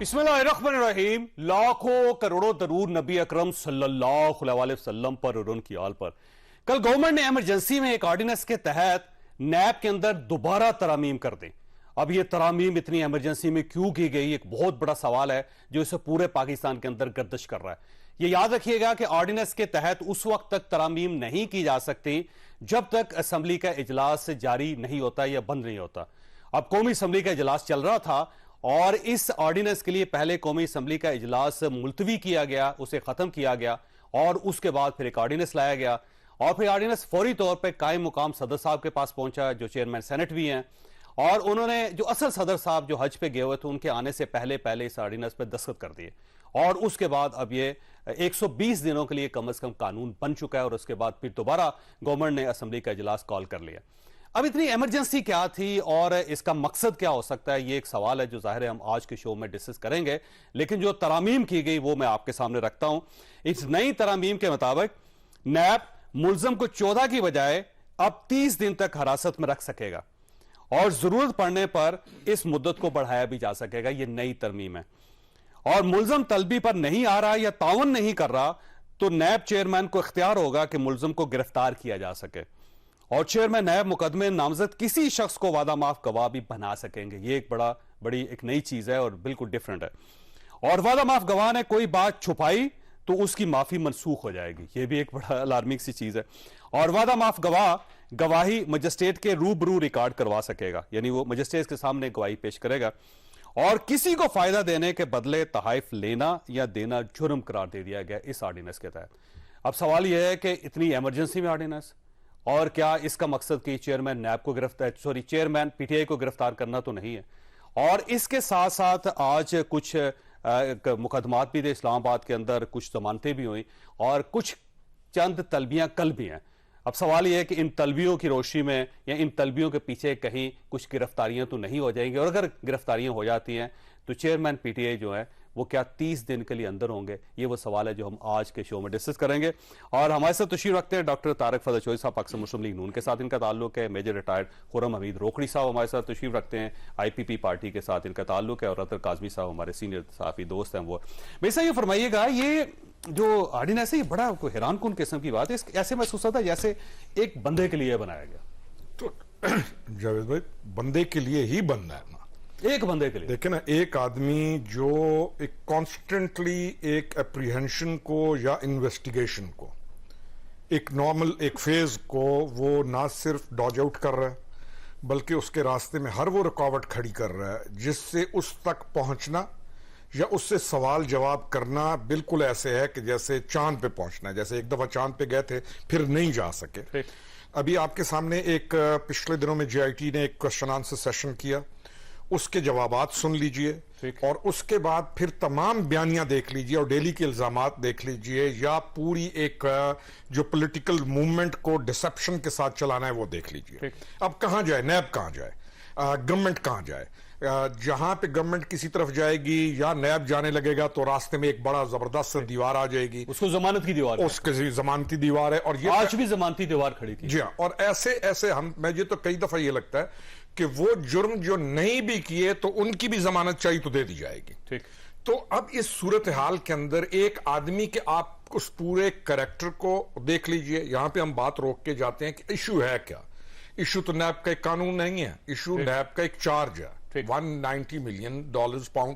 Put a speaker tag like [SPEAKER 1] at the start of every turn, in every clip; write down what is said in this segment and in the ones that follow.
[SPEAKER 1] बिस्मिल्लाहिर्रहमानिर्रहीम। लाखों करोड़ों दरूद नबी अकरम सल्लल्लाहु अलैहि वसल्लम पर और उनकी आल पर। कल गवर्नमेंट ने इमरजेंसी में एक ऑर्डिनेंस के तहत नैब के अंदर दोबारा तरामीम कर दी। अब यह तरामीम इतनी इमरजेंसी में क्यों की गई, एक बहुत बड़ा सवाल है जो इसे पूरे पाकिस्तान के अंदर गर्दिश कर रहा है। यह याद रखिएगा कि ऑर्डिनेंस के तहत उस वक्त तक तरामीम नहीं की जा सकती जब तक असेंबली का इजलास जारी नहीं होता या बंद नहीं होता। अब कौमी असेंबली का इजलास चल रहा था और इस ऑर्डिनेंस के लिए पहले कौमी असेंबली का इजलास मुलतवी किया गया, उसे खत्म किया गया और उसके बाद फिर एक ऑर्डिनेंस लाया गया और फिर ऑर्डिनेंस फौरी तौर पर कायम मुकाम सदर साहब के पास पहुंचा जो चेयरमैन सेनेट भी हैं, और उन्होंने जो असल सदर साहब जो हज पे गए हुए थे उनके आने से पहले पहले इस ऑर्डिनेंस पे दस्तखत कर दिए और उसके बाद अब ये 120 दिनों के लिए कम से कम कानून बन चुका है और उसके बाद फिर दोबारा गवर्नमेंट ने असेंबली का इजलास कॉल कर लिया। अब इतनी इमरजेंसी क्या थी और इसका मकसद क्या हो सकता है, ये एक सवाल है जो जाहिर है हम आज के शो में डिस्कस करेंगे। लेकिन जो तरामीम की गई वो मैं आपके सामने रखता हूं। इस नई तरामीम के मुताबिक नैब मुलजम को 14 की बजाय अब 30 दिन तक हिरासत में रख सकेगा और जरूरत पड़ने पर इस मुद्दत को बढ़ाया भी जा सकेगा। यह नई तरमीम है और मुलजम तलबी पर नहीं आ रहा या तावन नहीं कर रहा तो नैब चेयरमैन को इख्तियार होगा कि मुलजम को गिरफ्तार किया जा सके और चेयरमैन नैब मुकदमे नामजद किसी शख्स को वादा माफ गवाह भी बना सकेंगे। यह एक बड़ी एक नई चीज है और बिल्कुल डिफरेंट है। और वादा माफ गवाह ने कोई बात छुपाई तो उसकी माफी मनसूख हो जाएगी, यह भी एक बड़ा अलार्मिंग सी चीज है। और वादा माफ गवाह गवाही मजिस्ट्रेट के रूबरू रिकॉर्ड करवा सकेगा, यानी वो मजिस्ट्रेट के सामने गवाही पेश करेगा और किसी को फायदा देने के बदले तहाइफ लेना या देना जुर्म करार दे दिया गया इस ऑर्डिनेंस के तहत। अब सवाल यह है कि इतनी इमरजेंसी में ऑर्डिनेंस और क्या इसका मकसद कि चेयरमैन नैब को चेयरमैन पीटीआई को गिरफ्तार करना तो नहीं है। और इसके साथ साथ आज कुछ मुकदमात भी थे इस्लामाबाद के अंदर, कुछ जमानतें भी हुई और कुछ चंद तलबियां कल भी हैं। अब सवाल यह है कि इन तलबियों की रोशनी में या इन तलबियों के पीछे कहीं कुछ गिरफ्तारियां तो नहीं हो जाएंगी और अगर गिरफ्तारियां हो जाती हैं तो चेयरमैन पीटीआई जो है वो क्या 30 दिन के लिए अंदर होंगे, ये वो सवाल है जो हम आज के शो में डिस्कस करेंगे। और हमारे साथ तशरीफ रखते हैं डॉक्टर तारक फजल चौधरी साहब, पाकिस्तान मुस्लिम लीग नून के साथ इनका ताल्लुक है। मेजर रिटायर्ड खुर्रम हमीद रोकड़ी साहब हमारे साथ तशरीफ रखते हैं, आईपीपी पार्टी के साथ इनका ताल्लुक है। और अतर काजमी साहब हमारे सीनियर सहाफी दोस्त हैं। वो मेरे साथ ये फरमाइएगा, ये जो ऑर्डिनेंस है ये बड़ा हैरान कुन किस्म की बात है, ऐसे महसूस होता है जैसे एक बंदे के लिए बनाया गया।
[SPEAKER 2] तो जावेद भाई बंदे के लिए ही बनना है ना,
[SPEAKER 1] एक बंदे के लिए।
[SPEAKER 2] देखिए ना, एक आदमी जो एक कॉन्स्टेंटली एक अप्रीहेंशन को या इन्वेस्टिगेशन को, एक नॉर्मल एक फेज को वो ना सिर्फ डॉज आउट कर रहा है बल्कि उसके रास्ते में हर वो रुकावट खड़ी कर रहा है जिससे उस तक पहुंचना या उससे सवाल जवाब करना बिल्कुल ऐसे है कि जैसे चांद पे पहुंचना है। जैसे एक दफा चांद पे गए थे फिर नहीं जा सके। अभी आपके सामने एक पिछले दिनों में जेआईटी ने एक क्वेश्चन आंसर सेशन किया, उसके जवाबात सुन लीजिए और उसके बाद फिर तमाम बयानियां देख लीजिए और डेली के इल्जामात देख लीजिए या पूरी एक जो पॉलिटिकल मूवमेंट को डिसेप्शन के साथ चलाना है वो देख लीजिए। अब कहां जाए नैब, कहां जाए गवर्नमेंट, कहां जाए? जहां पे गवर्नमेंट किसी तरफ जाएगी या नैब जाने लगेगा तो रास्ते में एक बड़ा जबरदस्त दीवार आ जाएगी,
[SPEAKER 1] उसको जमानत की दीवार,
[SPEAKER 2] उसकी जमानती दीवार है। और ये
[SPEAKER 1] आज भी जमानती दीवार खड़ी थी।
[SPEAKER 2] जी हाँ, और ऐसे ऐसे मुझे तो कई दफा ये लगता है कि वो जुर्म जो नहीं भी किए तो उनकी भी जमानत चाहिए तो दे दी जाएगी।
[SPEAKER 1] ठीक।
[SPEAKER 2] तो अब इस सूरत हाल के अंदर एक आदमी के आप उस पूरे कैरेक्टर को देख लीजिए। यहां पे हम बात रोक के जाते हैं कि इशू है क्या। इशू तो नैब का एक कानून नहीं है, इशू नैब का एक चार्ज है, $190 मिलियन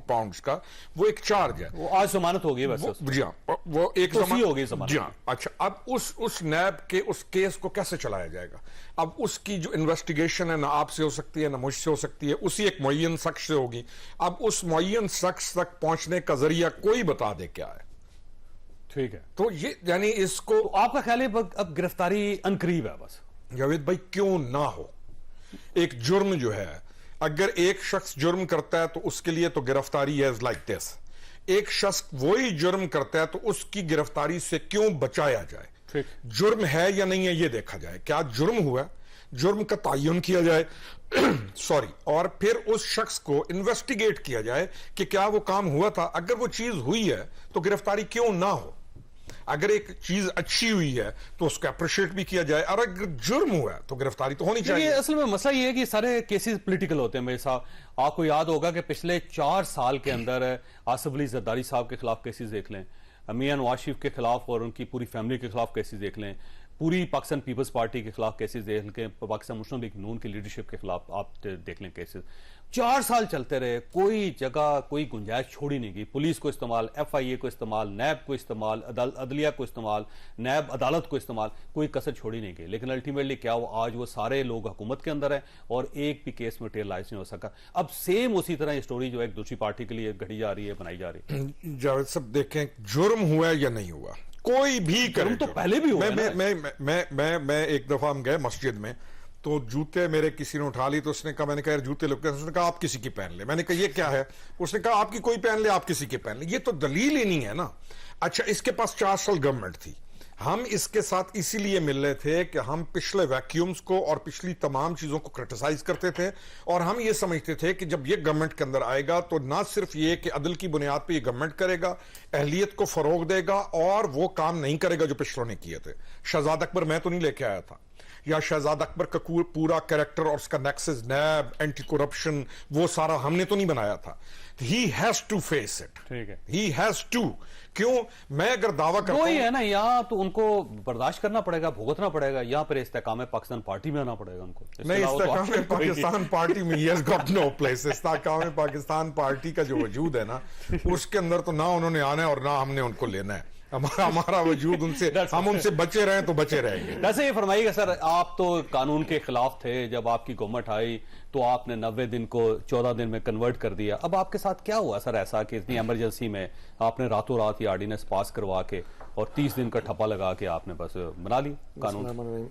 [SPEAKER 2] पाउंड्स का वो एक चार्ज है।
[SPEAKER 1] वो आज जमानत हो गई वैसे।
[SPEAKER 2] जी हाँ, वो एक
[SPEAKER 1] जमानत हो गई जमानत।
[SPEAKER 2] जी हाँ। अच्छा, अब उस नैब के उस केस को कैसे चलाया जाएगा? अब उसकी जो इन्वेस्टिगेशन है ना आपसे हो सकती है ना मुझसे हो सकती है, उसी एक मुअय्यन शख्स से होगी। अब उस मुअय्यन शख्स तक पहुंचने का जरिया कोई बता दे क्या है।
[SPEAKER 1] ठीक है,
[SPEAKER 2] तो ये यानी इसको
[SPEAKER 1] तो आपका ख्याल है अब गिरफ्तारी अनकरीब है बस?
[SPEAKER 2] जावेद भाई क्यों ना हो, एक जुर्म जो है अगर एक शख्स जुर्म करता है तो उसके लिए तो गिरफ्तारी है लाइक दिस। एक शख्स वही जुर्म करता है तो उसकी गिरफ्तारी से क्यों बचाया जाए? जुर्म है या नहीं है ये देखा जाए, क्या जुर्म हुआ, जुर्म का तयन किया जाए सॉरी, और फिर उस शख्स को इन्वेस्टिगेट किया जाए कि क्या वो काम हुआ था। अगर वो चीज हुई है तो गिरफ्तारी क्यों ना हो। अगर एक चीज अच्छी हुई है तो उसको अप्रिशिएट भी किया जाए, और अगर जुर्म हुआ है तो गिरफ्तारी तो होनी चाहिए।
[SPEAKER 1] असल में मसला ये है कि सारे केसेस पॉलिटिकल होते हैं मेरे साहब। आपको याद होगा कि पिछले 4 साल के अंदर आसिफ अली जरदारी साहब के खिलाफ केसेस देख लें, मियां नवाज शरीफ के खिलाफ और उनकी पूरी फैमिली के खिलाफ केसेस देख लें, पूरी पाकिस्तान पीपल्स पार्टी के खिलाफ केसेस देख लें, पाकिस्तान मुस्लिम लीग नून की लीडरशिप के खिलाफ आप देख लें केसेस। 4 साल चलते रहे, कोई जगह कोई गुंजाइश छोड़ी नहीं गई। पुलिस को इस्तेमाल, FIA को इस्तेमाल, नैब को इस्तेमाल, अदलिया को इस्तेमाल, नैब अदालत को इस्तेमाल, कोई कसर छोड़ी नहीं गई। लेकिन अल्टीमेटली क्या हुआ, आज वो सारे लोग हुकूमत के अंदर हैं और एक भी केस मटेरियलाइज नहीं हो सका। अब सेम उसी तरह ये स्टोरी जो है एक दूसरी पार्टी के लिए घड़ी जा रही है, बनाई जा रही है।
[SPEAKER 2] जावेद साहब देखें, जुर्म हुआ या नहीं हुआ, कोई भी करे
[SPEAKER 1] तो पहले भी हुआ।
[SPEAKER 2] मैं एक दफा हम गए मस्जिद में, तो जूते मेरे किसी ने उठा ली, तो उसने कहा, मैंने कहा यार जूते लोग, उसने कहा आप किसी की पहन ले। मैंने कहा ये क्या है? उसने कहा आपकी कोई पहन ले, आप किसी की पहन ले। ये तो दलील ही नहीं है ना। अच्छा, इसके पास 4 साल गवर्नमेंट थी, हम इसके साथ इसीलिए मिल रहे थे कि हम पिछले वैक्यूम्स को और पिछली तमाम चीजों को क्रिटिसाइज करते थे, और हम ये समझते थे कि जब ये गवर्नमेंट के अंदर आएगा तो ना सिर्फ ये कि अदल की बुनियाद पे ये गवर्नमेंट करेगा, अहलियत को फरोग देगा, और वो काम नहीं करेगा जो पिछलों ने किए थे। शहजाद अकबर मैं तो नहीं लेके आया था, या शहजाद अकबर का पूरा कैरेक्टर और उसका नेक्सस, नैब, एंटी करप्शन, वो सारा हमने तो नहीं बनाया था। He has to face it, ठीक है, ही हैज टू। क्यों? मैं अगर दावा करता हूं,
[SPEAKER 1] है ना, यहाँ तो उनको बर्दाश्त करना पड़ेगा, भुगतना पड़ेगा, यहाँ पर इस्तेकाम पाकिस्तान पार्टी में आना पड़ेगा उनको।
[SPEAKER 2] नहीं, इस्तेकाम पाकिस्तान पार्टी में ही has got no place. Istehkam Pakistan party का जो वजूद है ना, उसके अंदर तो ना उन्होंने आना है और ना हमने उनको लेना है। हमारा वजूद उनसे, हम उनसे बचे रहें तो बचे रहेंगे।
[SPEAKER 1] वैसे ये फरमाइएगा सर, आप तो कानून के खिलाफ थे, जब आपकी गवर्नमेंट आई तो आपने 90 दिन को 14 दिन में कन्वर्ट कर दिया। अब आपके साथ क्या हुआ सर ऐसा कि इतनी इमरजेंसी में आपने रातों रात ये ऑर्डिनेंस पास करवा के और 30 दिन का ठप्पा लगा के आपने बस बना ली कानून?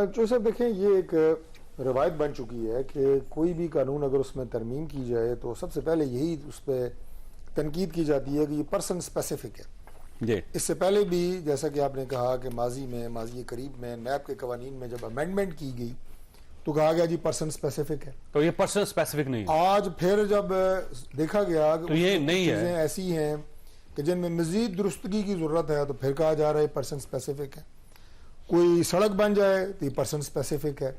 [SPEAKER 3] जो सर देखें, ये एक रवायत बन चुकी है कि कोई भी कानून अगर उसमें तरमीम की जाए तो सबसे पहले यही उस पर तनकीद की जाती है कि ये पर्सन स्पेसिफिक है।
[SPEAKER 1] जी।
[SPEAKER 3] इससे पहले भी जैसा कि आपने कहा कि माजी करीब में नैब के कवानीन में जब अमेंडमेंट की गई तो कहा गया जी पर्सन स्पेसिफिक है,
[SPEAKER 1] तो ये पर्सन स्पेसिफिक नहीं है।
[SPEAKER 3] आज फिर जब देखा गया
[SPEAKER 1] तो ये नहीं है,
[SPEAKER 3] चीजें ऐसी हैं कि जिनमें मजीद दुरुस्तगी की जरूरत है, तो फिर कहा जा रहा है पर्सन स्पेसिफिक है। कोई सड़क बन जाए तो ये पर्सन स्पेसिफिक है,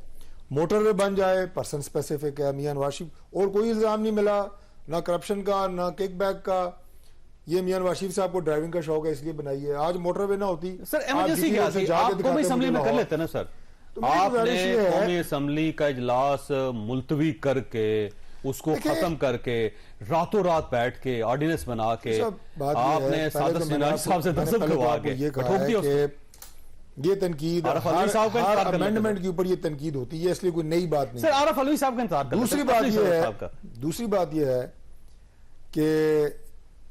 [SPEAKER 3] मोटरवे बन जाए पर्सन स्पेसिफिक है। मियां नवाज शरीफ और कोई इल्जाम नहीं मिला, ना करप्शन का, ना किकबैक का। ये मियां नवाज शरीफ साहब को ड्राइविंग का शौक है इसलिए बनाई है। आज मोटरवे ना होती
[SPEAKER 1] सर, इमरजेंसी क्या थी? आप कौमी असेंबली में कर लेते ना सर, आपने कौमी असेंबली का इजलास मुलतवी करके उसको खत्म करके रातों रात बैठ के ऑर्डिनेंस बना के आपने सादत सिनानी साहब से दस्तखत करवा के ठोक दिया।
[SPEAKER 3] ये तनकीद हर अमेंडमेंट के ऊपर ये तनकीद होती है, इसलिए कोई नई बात नहीं।
[SPEAKER 1] सर आरिफ अलवी साहब का इंतजार कर।
[SPEAKER 3] दूसरी बात ये है कि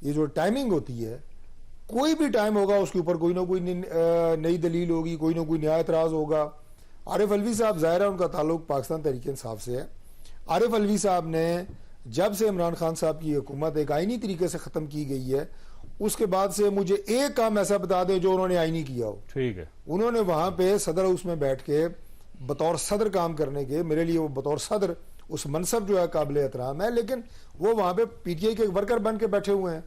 [SPEAKER 3] ये जो टाइमिंग होती है, कोई भी टाइम होगा उसके ऊपर कोई ना कोई नई दलील होगी, कोई ना कोई नया एतराज होगा। आरिफ अलवी साहब, जाहिर है उनका ताल्लुक पाकिस्तान तहरीक इंसाफ से है। आरिफ अलवी साहब ने जब से इमरान खान साहब की हुकूमत एक आईनी तरीके से खत्म की गई है, उसके बाद से मुझे एक काम ऐसा बता दे जो उन्होंने आईनी किया हो।
[SPEAKER 1] ठीक है,
[SPEAKER 3] उन्होंने वहां पे सदर हाउस में बैठ के बतौर सदर काम करने के, मेरे लिए वो बतौर सदर उस मनसब जो है काबिल एहतराम है, लेकिन वो वहां पे PTI के वर्कर बन के बैठे हुए हैं।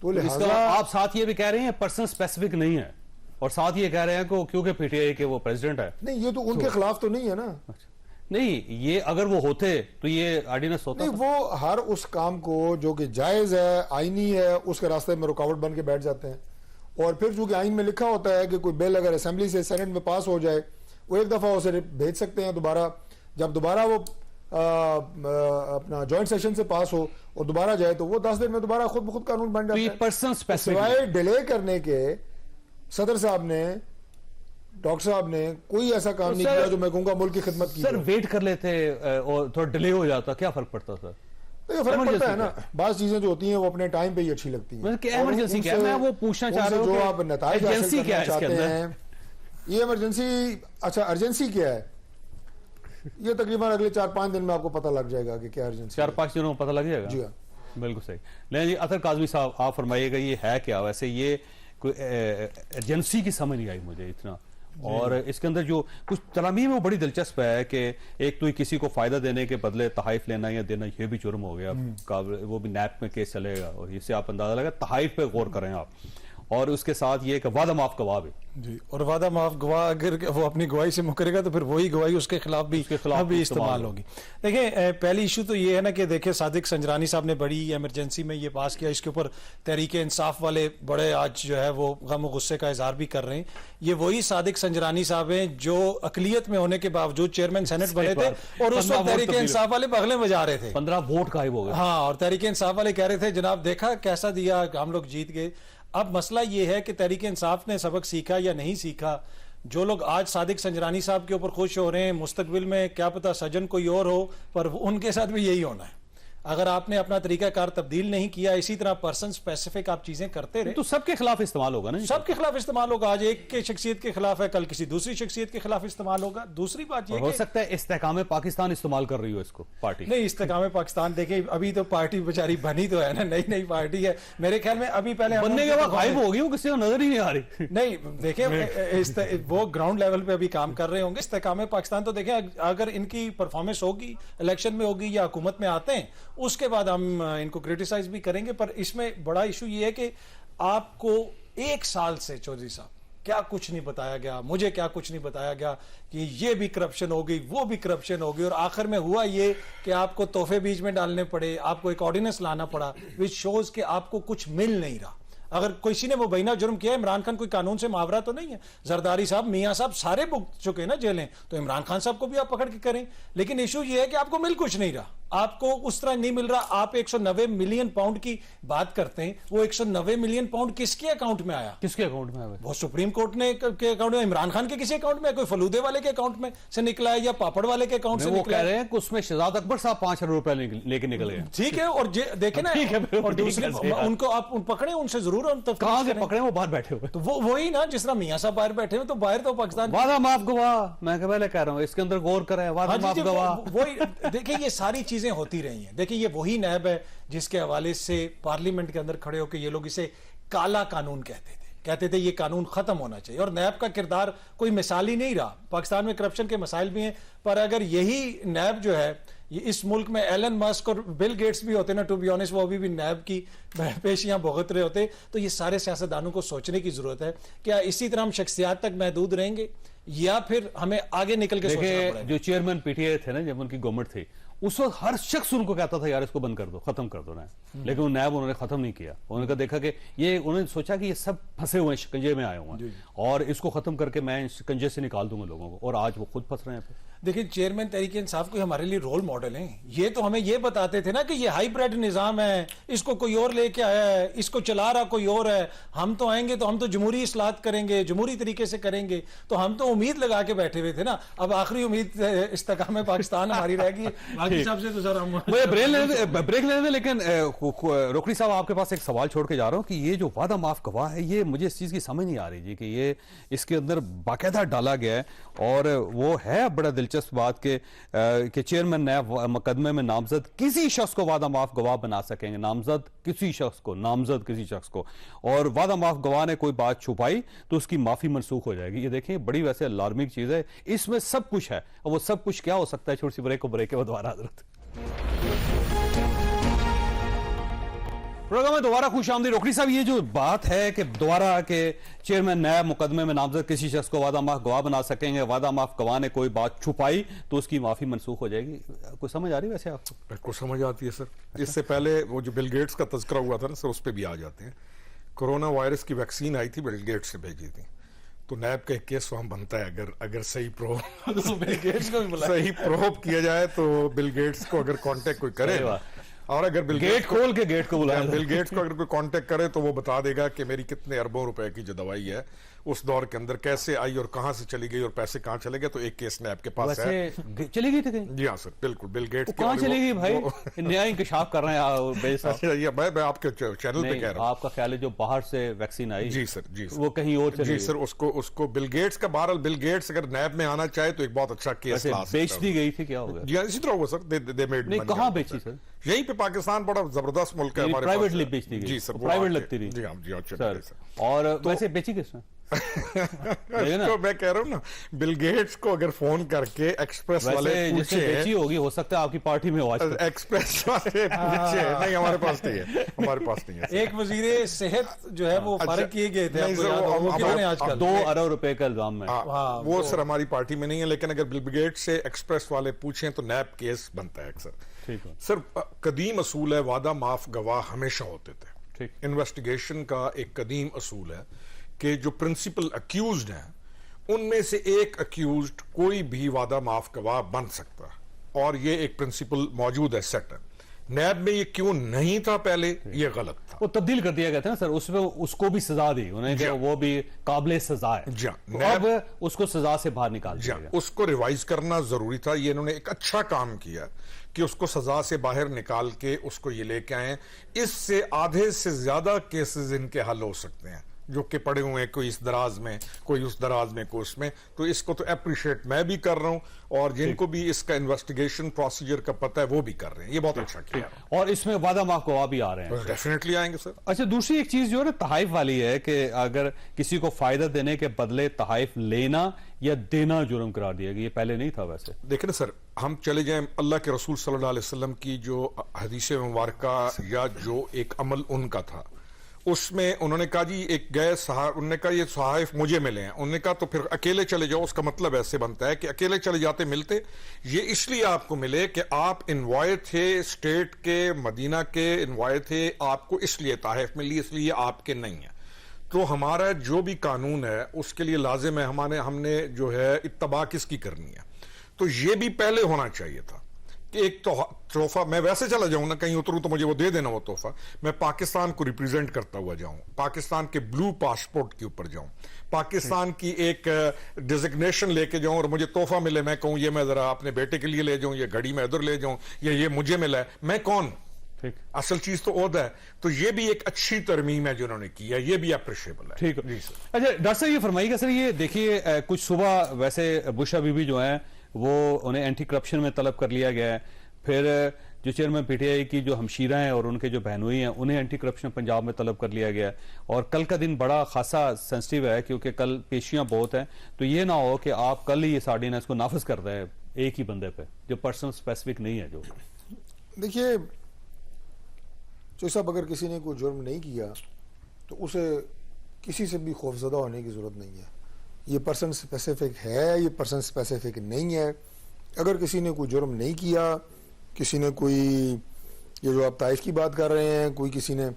[SPEAKER 3] तो
[SPEAKER 1] लिहाजा आप साथ ये भी कह रहे हैं पर्सन स्पेसिफिक नहीं है, और साथ ये कह रहे हैं क्योंकि PTI के वो प्रेसिडेंट है।
[SPEAKER 3] नहीं, ये तो उनके खिलाफ तो नहीं है ना।
[SPEAKER 1] नहीं, ये अगर वो होते तो ये ऑर्डिनेंस होता
[SPEAKER 3] नहीं, वो हर उस काम को जो कि जायज है, आईनी है, उसके रास्ते में रुकावट बन के बैठ जाते हैं। और फिर चूंकि आइन में लिखा होता है कि कोई बिल अगर असेंबली से सेनेट में पास हो जाए, वो एक दफा उसे भेज सकते हैं दोबारा। जब दोबारा वो अपना जॉइंट सेशन से पास हो और दोबारा जाए तो वो 10 दिन में दोबारा खुद ब खुद कानून बन जाता है।
[SPEAKER 1] पर्सन स्पेसिफिक
[SPEAKER 3] सिवाय डिले करने के सदर साहब ने, डॉक्टर साहब ने कोई ऐसा काम नहीं किया जो मैं कहूंगा मुल्क की खिदमत की।
[SPEAKER 1] सर वेट कर लेते और थोड़ा डिले हो जाता, क्या फर्क पड़ता सर?
[SPEAKER 3] तो फर्क पड़ता है ना, बात चीजें जो होती हैं वो अपने टाइम पे ही अच्छी लगती हैं।
[SPEAKER 1] इमरजेंसी क्या है, मैं वो पूछना चाह रहा हूं,
[SPEAKER 3] जो आप नताइज हासिल करना चाहते हैं। ये इमरजेंसी, अच्छा अर्जेंसी क्या है, ये तकरीबन अगले 4-5 दिन में आपको पता लग जाएगा कि क्या अर्जेंसी।
[SPEAKER 1] 4-5 दिनों में पता लग जाएगा?
[SPEAKER 3] जी हाँ,
[SPEAKER 1] बिल्कुल सही। लेकिन जी अतर काजमी साहब आप फरमाइएगा ये है क्या? वैसे ये कोई एजेंसी की समझ नहीं आई मुझे इतना, और इसके अंदर जो कुछ तरामीम में बड़ी दिलचस्प है कि एक तो किसी को फायदा देने के बदले तहाइफ लेना या देना, ये भी जुर्म हो गया, वो भी नैप में केस चलेगा, और इससे आप अंदाजा लगा। तहाइफ पे गौर करें आप, और उसके साथ ये कि वादा माफ गवाह भी
[SPEAKER 4] जी, और वादा माफ गवाह अगर वो अपनी गवाही से मुकरेगा तो फिर वही गवाही उसके खिलाफ भी इस्तेमाल होगी। देखिए, पहली इशू तो ये है ना कि देखिए सादिक संजरानी साहब ने बड़ी इमरजेंसी में ये पास किया, इसके ऊपर तहरीक इंसाफ वाले बड़े आज जो है वो गम और गुस्से का इजहार भी कर रहे हैं। ये वही सादिक संजरानी साहब हैं जो अकलियत में होने के बावजूद चेयरमैन सेनेट बने थे और उस वक्त तहरीक इंसाफ वाले बगलें बजा रहे थे,
[SPEAKER 1] 15 वोट गायब हो गए।
[SPEAKER 4] हाँ, और तहरीक इंसाफ वाले कह रहे थे जनाब देखा कैसा दिया, हम लोग जीत गए। अब मसला यह है कि तहरीक इंसाफ ने सबक सीखा या नहीं सीखा। जो लोग आज सादिक संजरानी साहब के ऊपर खुश हो रहे हैं, मुस्तकबिल में क्या पता सजन कोई और हो, पर उनके साथ भी यही होना है। अगर आपने अपना तरीकाकार तब्दील नहीं किया, इसी तरह पर्सन स्पेसिफिक आप चीजें करते रहे
[SPEAKER 1] तो सबके खिलाफ इस्तेमाल होगा ना,
[SPEAKER 4] सबके खिलाफ इस्तेमाल होगा। आज एक के शख्सियत के खिलाफ है, कल किसी दूसरी शख्सियत के खिलाफ इस्तेमाल होगा। दूसरी बात यह
[SPEAKER 1] हो सकता है इस्तेकाम पाकिस्तान इस्तेमाल कर रही हो इसको पार्टी।
[SPEAKER 4] नहीं, इस्तेकाम पाकिस्तान देखिए अभी तो पार्टी बेचारी बनी तो है ना, नई नई पार्टी है मेरे ख्याल में। अभी पहले
[SPEAKER 1] बनने के बाद गायब हो गई वो, किसी को नजर ही नहीं आ रही।
[SPEAKER 4] नहीं देखिए वो ग्राउंड लेवल पे अभी काम कर रहे होंगे। इस्तेकाम पाकिस्तान तो देखें अगर इनकी परफॉर्मेंस होगी, इलेक्शन में होगी या हुकूमत में आते हैं, उसके बाद हम इनको क्रिटिसाइज भी करेंगे। पर इसमें बड़ा इशू ये है कि आपको 1 साल से चौधरी साहब क्या कुछ नहीं बताया गया, मुझे क्या कुछ नहीं बताया गया कि ये भी करप्शन हो गई, वो भी करप्शन हो गई, और आखिर में हुआ ये कि आपको तोहफे बीच में डालने पड़े, आपको एक ऑर्डिनेंस लाना पड़ा, विच शोज कि आपको कुछ मिल नहीं रहा। अगर किसी ने मुबैना जुर्म किया, इमरान खान कोई कानून से मावरा तो नहीं है, जरदारी साहब, मियां साहब सारे भुगत चुके हैं ना जेलें, तो इमरान खान साहब को भी आप पकड़ के करें। लेकिन इशू ये है कि आपको मिल कुछ नहीं रहा, आपको उस तरह नहीं मिल रहा। आप 190 मिलियन पाउंड की बात करते हैं, वो 190 मिलियन पाउंड किसके अकाउंट में आया?
[SPEAKER 1] किसके अकाउंट में आया?
[SPEAKER 4] वो सुप्रीम कोर्ट ने के अकाउंट में, इमरान खान के किसी अकाउंट में, कोई फलूदे वाले के अकाउंट में से निकला है या पापड़ वाले के अकाउंट से
[SPEAKER 1] वो
[SPEAKER 4] निकला
[SPEAKER 1] कह
[SPEAKER 4] है?
[SPEAKER 1] रहे हैं कि उसमें शहजाद अकबर साहब 5 अरब रुपए लेके निकल गए।
[SPEAKER 4] ठीक है, और देखे ना, और दूसरी उनको आप पकड़े, उनसे जरूर
[SPEAKER 1] कहां से पकड़े? वो बाहर बैठे हुए,
[SPEAKER 4] तो वो वही ना, जिस तरह मियां साहब बाहर बैठे हुए, तो बाहर तो पाकिस्तान
[SPEAKER 1] वादा माफ गवाह, मैं पहले कह रहा हूं इसके अंदर गौर करें, वादा माफ गवाह।
[SPEAKER 4] वही देखिए, ये सारी चीजें होती रही हैं। देखिए ये वही नैब है जिसके हवाले से पार्लियामेंट के अंदर खड़े होकर ये लोग इसे काला कानून कहते थे ये कानून खत्म होना चाहिए। और नैब का किरदार कोई मिसाली नहीं रहा। पाकिस्तान में करप्शन के मसाइल भी हैं, पर अगर यही नैब जो है, ये इस मुल्क में एलन मस्क और बिल गेट्स भी होते ना, टू बी ऑनेस्ट, वो अभी भी नैब की पेशियां भुगत रहे होते। तो ये सारे सियासतदानों को सोचने की जरूरत है, क्या इसी तरह हम शख्सियात तक महदूद रहेंगे या फिर हमें आगे निकल के सोचना पड़ेगा?
[SPEAKER 1] जो चेयरमैन पीटीआई थे ना, जब उनकी गवर्नमेंट थी, उस वक्त हर शख्स उनको कहता था यार इसको बंद कर दो, खत्म कर दो ना, लेकिन वो नैब उन्होंने खत्म नहीं किया। उन्होंने देखा कि ये, उन्होंने सोचा कि ये सब फंसे हुए हैं, शिकंजे में आए हुए हैं, और इसको खत्म करके मैं शिकंजे से निकाल दूंगा लोगों को, और आज वो खुद फंस रहे हैं।
[SPEAKER 4] देखिए चेयरमैन तहरीक इंसाफ को हमारे लिए रोल मॉडल हैं। ये तो हमें ये बताते थे ना कि ये हाइब्रिड निजाम है, इसको कोई और लेके आया है, इसको चला रहा कोई और है, हम तो आएंगे तो हम तो जमहूरी इस्लाहत करेंगे, जमहूरी तरीके से करेंगे। तो हम तो उम्मीद लगा के बैठे हुए थे ना। अब आखिरी उम्मीद इस्तेकाम पाकिस्तान हमारी रहेगी, बाकी सब से तो सर हम
[SPEAKER 1] ब्रेक लेने दे। लेकिन रोकड़ी साहब, आपके पास एक सवाल छोड़ के जा रहा हूं कि ये जो वादा माफ गवाह है, ये मुझे इस चीज की समझ नहीं आ रही जी कि ये इसके अंदर बाकायदा डाला गया है, और वो है बड़ा दिलचस्प बात कि चेयरमैन नैब मुकदमे में नामजद किसी शख्स को वादा माफ गवाह बना सकेंगे, नामजद किसी शख्स को, नामजद किसी शख्स को, और वादा माफ गवाह ने कोई बात छुपाई तो उसकी माफी मनसूख हो जाएगी। ये देखें बड़ी वैसे अलार्मिंग चीज है, इसमें सब कुछ है, और वो सब कुछ क्या हो सकता है? छोटी सी ब्रेक के बाद दोबारा हजरत प्रोग्राम में दोबारा खुश आमदी। रोकड़ी साहब, ये जो बात है कि दोबारा के चेयरमैन नैब मुकदमे में नामजद किसी शख्स को वादा माफ गवाह बना सकेंगे, वादा माफ गवाह ने कोई बात छुपाई तो उसकी माफी मनसूख हो जाएगी, कुछ समझ आ रही है वैसे आपको?
[SPEAKER 2] बिल्कुल समझ आती है सर। इससे पहले वो जो बिल गेट्स का तज़किरा हुआ था ना सर, उस पर भी आ जाते हैं। कोरोना वायरस की वैक्सीन आई थी, बिल गेट्स से भेजी थी, तो नैब का एक केस वहां बनता है, अगर सही प्रोब सही प्रोब किया जाए तो बिल गेट्स को अगर कांटेक्ट कोई करे, और अगर बिल
[SPEAKER 1] गेट खोल के गेट को बुलाया,
[SPEAKER 2] बिल गेट्स को अगर कोई कांटेक्ट करे तो वो बता देगा कि मेरी कितने अरबों रुपए की जो दवाई है उस दौर के अंदर कैसे आई और कहां से चली गई और पैसे कहाँ चले गए। तो एक केस नैब के पास है।
[SPEAKER 1] चली गई थी कहीं?
[SPEAKER 2] जी हाँ सर, बिल्कुल। बिल गेट्स
[SPEAKER 1] कहां चली गई भाई? नया इंकशाफ कर रहे हैं
[SPEAKER 2] मैं आपके चैनल पे कह रहा हूँ।
[SPEAKER 1] आपका ख्याल है जो बाहर से वैक्सीन आई?
[SPEAKER 2] जी सर, जी
[SPEAKER 1] वो कहीं और चली?
[SPEAKER 2] जी सर, उसको बिल गेट्स का, बहरहाल बिल गेट्स अगर नैब में आना चाहे तो एक बहुत अच्छा केस
[SPEAKER 1] बेच दी गई थी, क्या होगा?
[SPEAKER 2] जी हाँ, इसी तरह हुआ सर। दे मेड
[SPEAKER 1] नहीं, कहां बेची सर?
[SPEAKER 2] यहीं पे पाकिस्तान बड़ा जबरदस्त मुल्क है हमारे पास।
[SPEAKER 1] प्राइवेटली बेच दी गई?
[SPEAKER 2] जी सर,
[SPEAKER 1] प्राइवेट लगती रही।
[SPEAKER 2] जी हाँ, जी हाँ
[SPEAKER 1] सर। और वैसे बेची किसने? है ना?
[SPEAKER 2] तो मैं कह रहा हूँ ना, बिल गेट्स को अगर फोन करके एक्सप्रेस वाले
[SPEAKER 1] वैसे जिससे बेची
[SPEAKER 2] पूछे,
[SPEAKER 1] होगी, हो सकता है आपकी पार्टी में हो आज तक।
[SPEAKER 2] एक्सप्रेस वाले पूछे, नहीं हमारे पास नहीं है, हमारे पास नहीं है।
[SPEAKER 4] एक वजीर सेहत जो है वो
[SPEAKER 2] अच्छा,
[SPEAKER 4] फारिग किए गए थे,
[SPEAKER 2] नहीं
[SPEAKER 4] आपको
[SPEAKER 2] सर,
[SPEAKER 4] याद
[SPEAKER 2] वो
[SPEAKER 4] होगा, वो
[SPEAKER 2] अब-
[SPEAKER 4] कितने
[SPEAKER 2] अब-
[SPEAKER 4] आजकल
[SPEAKER 1] 2 अरब रुपए का इल्जाम है।
[SPEAKER 4] हाँ,
[SPEAKER 2] वो
[SPEAKER 4] तो-
[SPEAKER 2] सर हमारी पार्टी में नहीं है, लेकिन अगर बिल गेट्स से एक्सप्रेस वाले पूछें तो नैब केस बनता है अक्सर।
[SPEAKER 1] ठीक है,
[SPEAKER 2] सर कदीम असूल है, वादा माफ गवाह हमेशा होते थे।
[SPEAKER 1] ठीक।
[SPEAKER 2] इन्वेस्टिगेशन का एक कदीम असूल है कि जो प्रिंसिपल अक्यूज्ड हैं उनमें से एक अक्यूज्ड कोई भी वादा माफ गवाह बन सकता है, और ये एक प्रिंसिपल मौजूद है, सेट है। नैब में ये क्यों नहीं था पहले, ये गलत था।
[SPEAKER 1] वो तब्दील कर दिया गया था ना सर, उसमें उसको भी सजा दी उन्होंने कि वो भी काबिल सजा है।
[SPEAKER 2] जी,
[SPEAKER 1] तो
[SPEAKER 2] नैब-
[SPEAKER 1] अब उसको सजा से बाहर निकाल दिया गया।
[SPEAKER 2] उसको रिवाइज करना जरूरी था। ये इन्होंने एक अच्छा काम किया कि उसको सजा से बाहर निकाल के उसको ये लेके आए। इससे आधे से ज्यादा केसेस इनके हल हो सकते हैं जो कि पड़े हुए हैं, कोई इस दराज में, कोई उस दराज में, कोई उसमें। तो इसको तो अप्रिशिएट मैं भी कर रहा हूं, और जिनको भी इसका इन्वेस्टिगेशन प्रोसीजर का पता है वो भी कर रहे हैं। ये बहुत अच्छा किया।
[SPEAKER 1] और इसमें वादा माफ गवाह भी आ रहे हैं।
[SPEAKER 2] डेफिनेटली आएंगे सर।
[SPEAKER 1] अच्छा, दूसरी एक चीज जो है ना तहाइफ वाली है कि अगर किसी को फायदा देने के बदले तहाइफ लेना या देना जुर्म करार दिया गया। ये पहले नहीं था वैसे।
[SPEAKER 2] देखिए ना सर, हम चले जाएं अल्लाह के रसूल सल्लल्लाहु अलैहि वसल्लम की जो हदीस मुबारका या जो एक अमल उनका था, उसमें उन्होंने कहा जी एक गए उन्होंने कहा ये सहाइफ मुझे मिले हैं। उन्होंने कहा तो फिर अकेले चले जाओ। उसका मतलब ऐसे बनता है कि अकेले चले जाते मिलते, ये इसलिए आपको मिले कि आप इन्वाइट थे, स्टेट के, मदीना के इन्वाइट थे, आपको इसलिए तहफ़ मिली, इसलिए आपके नहीं है। तो हमारा जो भी कानून है उसके लिए लाजिम है हमने जो है इत्तबा किसकी करनी है। तो ये भी पहले होना चाहिए था कि एक तोहफा, मैं वैसे चला जाऊं ना, कहीं उतरूं तो मुझे वो दे देना वो तोहफा, मैं पाकिस्तान को रिप्रेजेंट करता हुआ जाऊं, पाकिस्तान के ब्लू पासपोर्ट के ऊपर जाऊं, पाकिस्तान की एक डिजिग्नेशन लेके जाऊं और मुझे तोहफा मिले, मैं कहूं ये मैं जरा अपने बेटे के लिए ले जाऊं, ये घड़ी मैं इधर ले जाऊं, ये मुझे मिला है, मैं कौन?
[SPEAKER 1] ठीक।
[SPEAKER 2] असल चीज तो ओहदा है। तो ये भी एक अच्छी तरमीम है जो उन्होंने की है, ये भी अप्रिशिएबल है।
[SPEAKER 1] ठीक है
[SPEAKER 2] जी सर।
[SPEAKER 1] अच्छा डॉक्टर साहब, ये फरमाइएगा सर, ये देखिए कुछ सुबह वैसे बुशा बीबी जो है वो उन्हें एंटी करप्शन में तलब कर लिया गया है। फिर जो चेयरमैन पीटीआई की जो हमशीरा हैं और उनके जो बहनोई हैं उन्हें एंटी करप्शन पंजाब में तलब कर लिया गया है। और कल का दिन बड़ा खासा सेंसिटिव है क्योंकि कल पेशियां बहुत हैं। तो ये ना हो कि आप कल ही इस ऑर्डिनेंस को नाफिज कर रहे हैं एक ही बंदे पे जो पर्सनल स्पेसिफिक नहीं है। जो
[SPEAKER 3] देखिए जो साहब, अगर किसी ने कोई जुर्म नहीं किया तो उसे किसी से भी खौफजदा होने की ज़रूरत नहीं है। ये पर्सन स्पेसिफिक है, ये पर्सन स्पेसिफिक नहीं है। अगर किसी ने कोई जुर्म नहीं किया, किसी ने कोई, ये जो आप ताइफ की बात कर रहे हैं, कोई किसी ने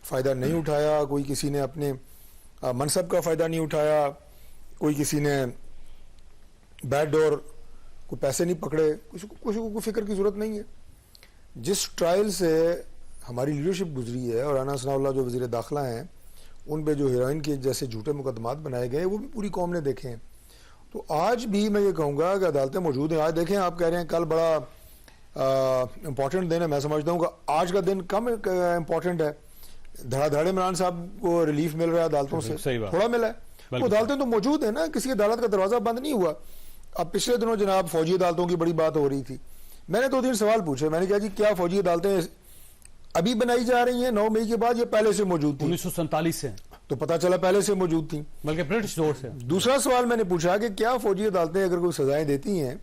[SPEAKER 3] फ़ायदा नहीं उठाया, कोई किसी ने अपने मनसब का फ़ायदा नहीं उठाया, कोई किसी ने बैड डोर, कोई पैसे नहीं पकड़े, किसी को कोई फिक्र की ज़रूरत नहीं है। जिस ट्रायल से हमारी लीडरशिप गुजरी है और राना सनाउल्लाह जो वज़ीर दाखिला हैं, उन पे जो हेरोइन के जैसे झूठे मुकदमात बनाए गए वो भी पूरी कौम ने देखे हैं। तो आज भी मैं ये कहूँगा कि अदालतें मौजूद हैं। आज देखें, आप कह रहे हैं कल बड़ा इंपॉर्टेंट दिन है, मैं समझता हूँ कि आज का दिन कम इंपॉर्टेंट है। धड़ाधड़े इमरान साहब को रिलीफ मिल रहा है अदालतों से,
[SPEAKER 1] सही बात।
[SPEAKER 3] थोड़ा मिला है। तो अदालतें तो मौजूद है ना, किसी अदालत का दरवाजा बंद नहीं हुआ। अब पिछले दिनों जनाब फौजी अदालतों की बड़ी बात हो रही थी। मैंने 2-3 सवाल पूछे। मैंने कहा जी क्या फौजी अदालतें अभी बनाई जा रही हैं 9 मई के बाद, ये पहले से मौजूद थी?
[SPEAKER 1] 1947 से,
[SPEAKER 3] तो पता चला पहले से मौजूद थी,
[SPEAKER 1] बल्कि ब्रिटिश दौर से।
[SPEAKER 3] दूसरा सवाल मैंने पूछा कि क्या फौजी अदालतें अगर कोई सजाएं देती हैं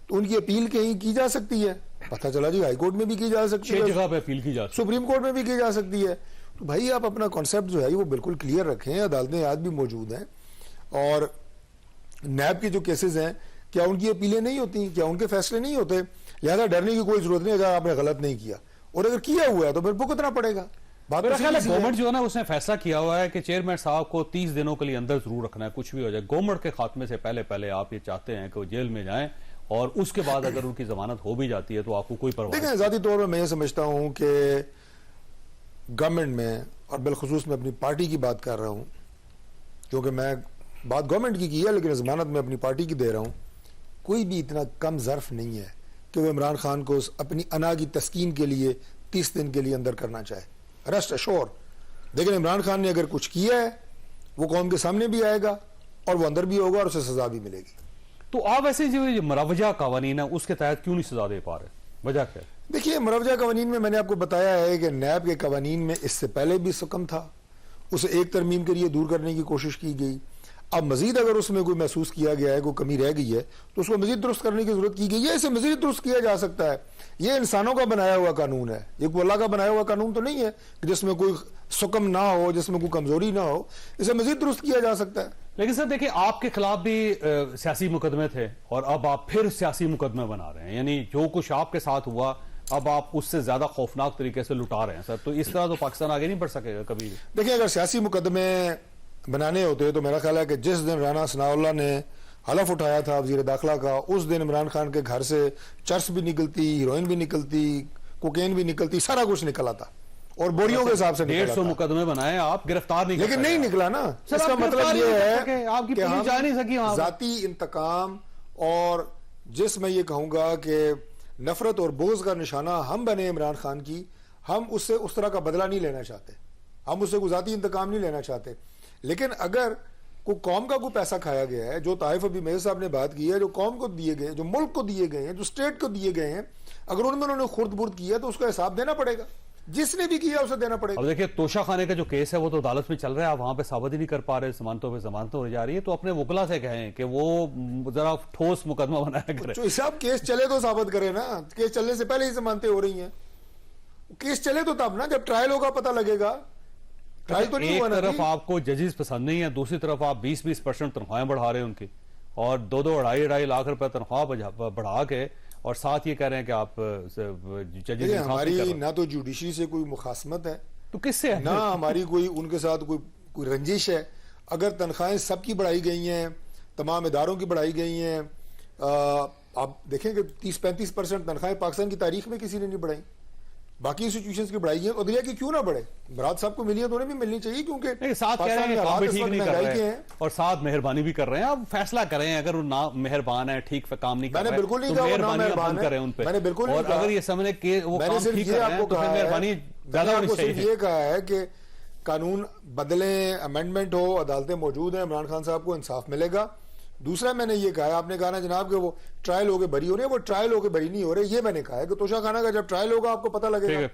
[SPEAKER 3] तो उनकी अपील कहीं की जा सकती है? पता चला जी हाई कोर्ट में भी की जा सकती
[SPEAKER 1] 6
[SPEAKER 3] है,
[SPEAKER 1] जगह पे अपील की जा सकती
[SPEAKER 3] सुप्रीम कोर्ट में भी की जा सकती है। तो भाई आप अपना कॉन्सेप्ट जो है वो बिल्कुल क्लियर रखें। अदालतें आज भी मौजूद हैं और नैब के जो केसेस हैं, क्या उनकी अपीलें नहीं होती, क्या उनके फैसले नहीं होते? लिहाजा डरने की कोई जरूरत नहीं अगर आपने गलत नहीं किया, और अगर किया हुआ है तो फिर भुगतना पड़ेगा। बात
[SPEAKER 1] मेरा
[SPEAKER 3] तो
[SPEAKER 1] ख्याल है
[SPEAKER 3] सीधी सी है।
[SPEAKER 1] गवर्नमेंट जो है ना उसने फैसला किया हुआ है कि चेयरमैन साहब को 30 दिनों के लिए अंदर जरूर रखना है, कुछ भी हो जाए। गवर्नमेंट के खात्मे से पहले आप ये चाहते हैं कि वो जेल में जाएं और उसके बाद अगर उनकी जमानत हो भी जाती है तो आपको कोई परवाह
[SPEAKER 3] देखें, ज़ाती तौर पर मैं ये समझता हूं कि गवर्नमेंट में, और बिलखुसूस मैं अपनी पार्टी की बात कर रहा हूं, क्योंकि मैं बात गवर्नमेंट की है लेकिन जमानत में अपनी पार्टी की दे रहा हूं, कोई भी इतना कम ज़र्फ नहीं है कि वो इमरान खान को अपनी अना की तस्कीन के लिए 30 दिन के लिए अंदर करना चाहे। Rest assure. लेकिन इमरान खान ने अगर कुछ किया है वो कौम के सामने भी आएगा और वो अंदर भी होगा और उसे सजा भी मिलेगी।
[SPEAKER 1] तो आप वैसे जो ये मरवजा कानून है उसके तहत क्यों नहीं सजा दे पा रहे? वजह क्या है?
[SPEAKER 3] देखिए, मरवजा कवानीन में मैंने आपको बताया है कि नैब के कवानीन में इससे पहले भी कम था, उसे एक तरमीम के लिए दूर करने की कोशिश की गई। अब मजीद अगर उसमें कोई महसूस किया गया है, कोई कमी रह गई है, तो उसको मजीद दुरुस्त करने की जरूरत की गई है। इसे मजीद दुरुस्त किया जा सकता है। ये इंसानों का बनाया हुआ कानून है, ये कोई अल्लाह का बनाया हुआ कानून तो नहीं है कि जिसमें कोई सुकम ना हो, जिसमें कोई कमजोरी ना हो। इसे मजीद दुरुस्त किया जा सकता है।
[SPEAKER 1] लेकिन सर देखिए, आपके खिलाफ भी सियासी मुकदमे थे और अब आप फिर सियासी मुकदमे बना रहे हैं, यानी जो कुछ आपके साथ हुआ अब आप उससे ज्यादा खौफनाक तरीके से लुटा रहे हैं सर। तो इस तरह तो पाकिस्तान आगे नहीं बढ़ सकेगा कभी।
[SPEAKER 3] देखिए, अगर सियासी मुकदमे बनाने होते तो मेरा ख्याल है कि जिस दिन राना सनाउल्लाह ने हलफ उठाया था वजीर दाखिला का, उस दिन इमरान खान के घर से चर्स भी निकलती, हीरोइन भी निकलती, कोकेन भी निकलती, सारा कुछ निकला था और बोरियों के हिसाब से
[SPEAKER 1] 150 मुकदमे बनाए, आप गिरफ्तार नहीं,
[SPEAKER 3] लेकिन नहीं निकला ना। इसका मतलब ये है
[SPEAKER 1] आपकी
[SPEAKER 3] कि
[SPEAKER 1] पुलिस जा नहीं सकी वहां।
[SPEAKER 3] जाती इंतकाम और जिस मैं ये कहूंगा कि नफरत और बोझ का निशाना हम बने इमरान खान की, हम उससे उस तरह का बदला नहीं लेना चाहते, हम उससे कोई जाती इंतकाम नहीं लेना चाहते। लेकिन अगर कोई कौम का कोई पैसा खाया गया है, जो ताइफ अभी मेयर साहब ने बात की है, जो कौम को दिए गए, जो मुल्क को दिए गए हैं, जो स्टेट को दिए गए हैं, अगर उनमें उन्होंने खुर्द बुर्द किया तो उसका हिसाब देना पड़ेगा, जिसने भी किया उसे देना पड़ेगा।
[SPEAKER 1] अब देखिए, तोशा खाने का जो केस है वो तो अदालत में चल रहा है, आप वहां पे साबित ही नहीं कर पा रहे, जमानतों पे जमानतें हो जा रही है, तो अपने वकला से कहें कि वो जरा ठोस मुकदमा बनाया करे।
[SPEAKER 3] जो हिसाब केस चले तो साबित करे ना, केस चलने से पहले ही जमानतें हो रही हैं। केस चले तो तब ना, जब ट्रायल होगा पता लगेगा। ट्रायल तो नहीं हुआ ना।
[SPEAKER 1] एक तरफ आपको जजेस पसंद नहीं है, दूसरी तरफ आप 20-20% तनख्वाहें बढ़ा रहे हैं उनकी, और 2-2 लाख रुपए तनख्वाह बढ़ा के, और साथ ये कह रहे हैं कि आप जजेस
[SPEAKER 3] हमारी ना तो जुडिशरी से कोई मुखासमत है,
[SPEAKER 1] तो किससे है?
[SPEAKER 3] ना हमारी कोई उनके साथ कोई रंजिश है। अगर तनख्वाहें सबकी बढ़ाई गई हैं, तमाम इदारों की बढ़ाई गई हैं, आप देखेंगे 30-35% तनख्वाहें पाकिस्तान की तारीख में किसी ने नहीं बढ़ाई, बाकी इंस्टीट्यूशंस की बढ़ाई है। उधरिया की क्यों ना बढ़े? बरात साहब को मिली है तो उन्हें भी मिलनी चाहिए, क्योंकि
[SPEAKER 1] साथ कह रहे हैं काम भी ठीक नहीं कर रहे हैं और साथ मेहरबानी भी कर रहे हैं। अब फैसला करें, अगर वो ना मेहरबान है, ठीक काम नहीं कर रहे,
[SPEAKER 3] मैंने बिल्कुल नहीं
[SPEAKER 1] तो
[SPEAKER 3] कहा
[SPEAKER 1] मेहरबानी करें उन पे।
[SPEAKER 3] मैंने बिल्कुल नहीं
[SPEAKER 1] और
[SPEAKER 3] कहा।
[SPEAKER 1] अगर ये समझे कि वो काम ठीक कर रहे हैं तो फिर मेहरबानी ज्यादा होनी चाहिए।
[SPEAKER 3] ये कहा है कि कानून बदलें, अमेंडमेंट हो, अदालतें मौजूद हैं, इमरान खान साहब को इंसाफ मिलेगा। दूसरा मैंने ये कहा है, आपने कहा ना जनाब कि वो ट्रायल होके बरी हो रहे हैं, वो ट्रायल होके बरी नहीं हो रहे। ये मैंने कहा है कि तोशा खाना का जब ट्रायल होगा आपको पता लगेगा,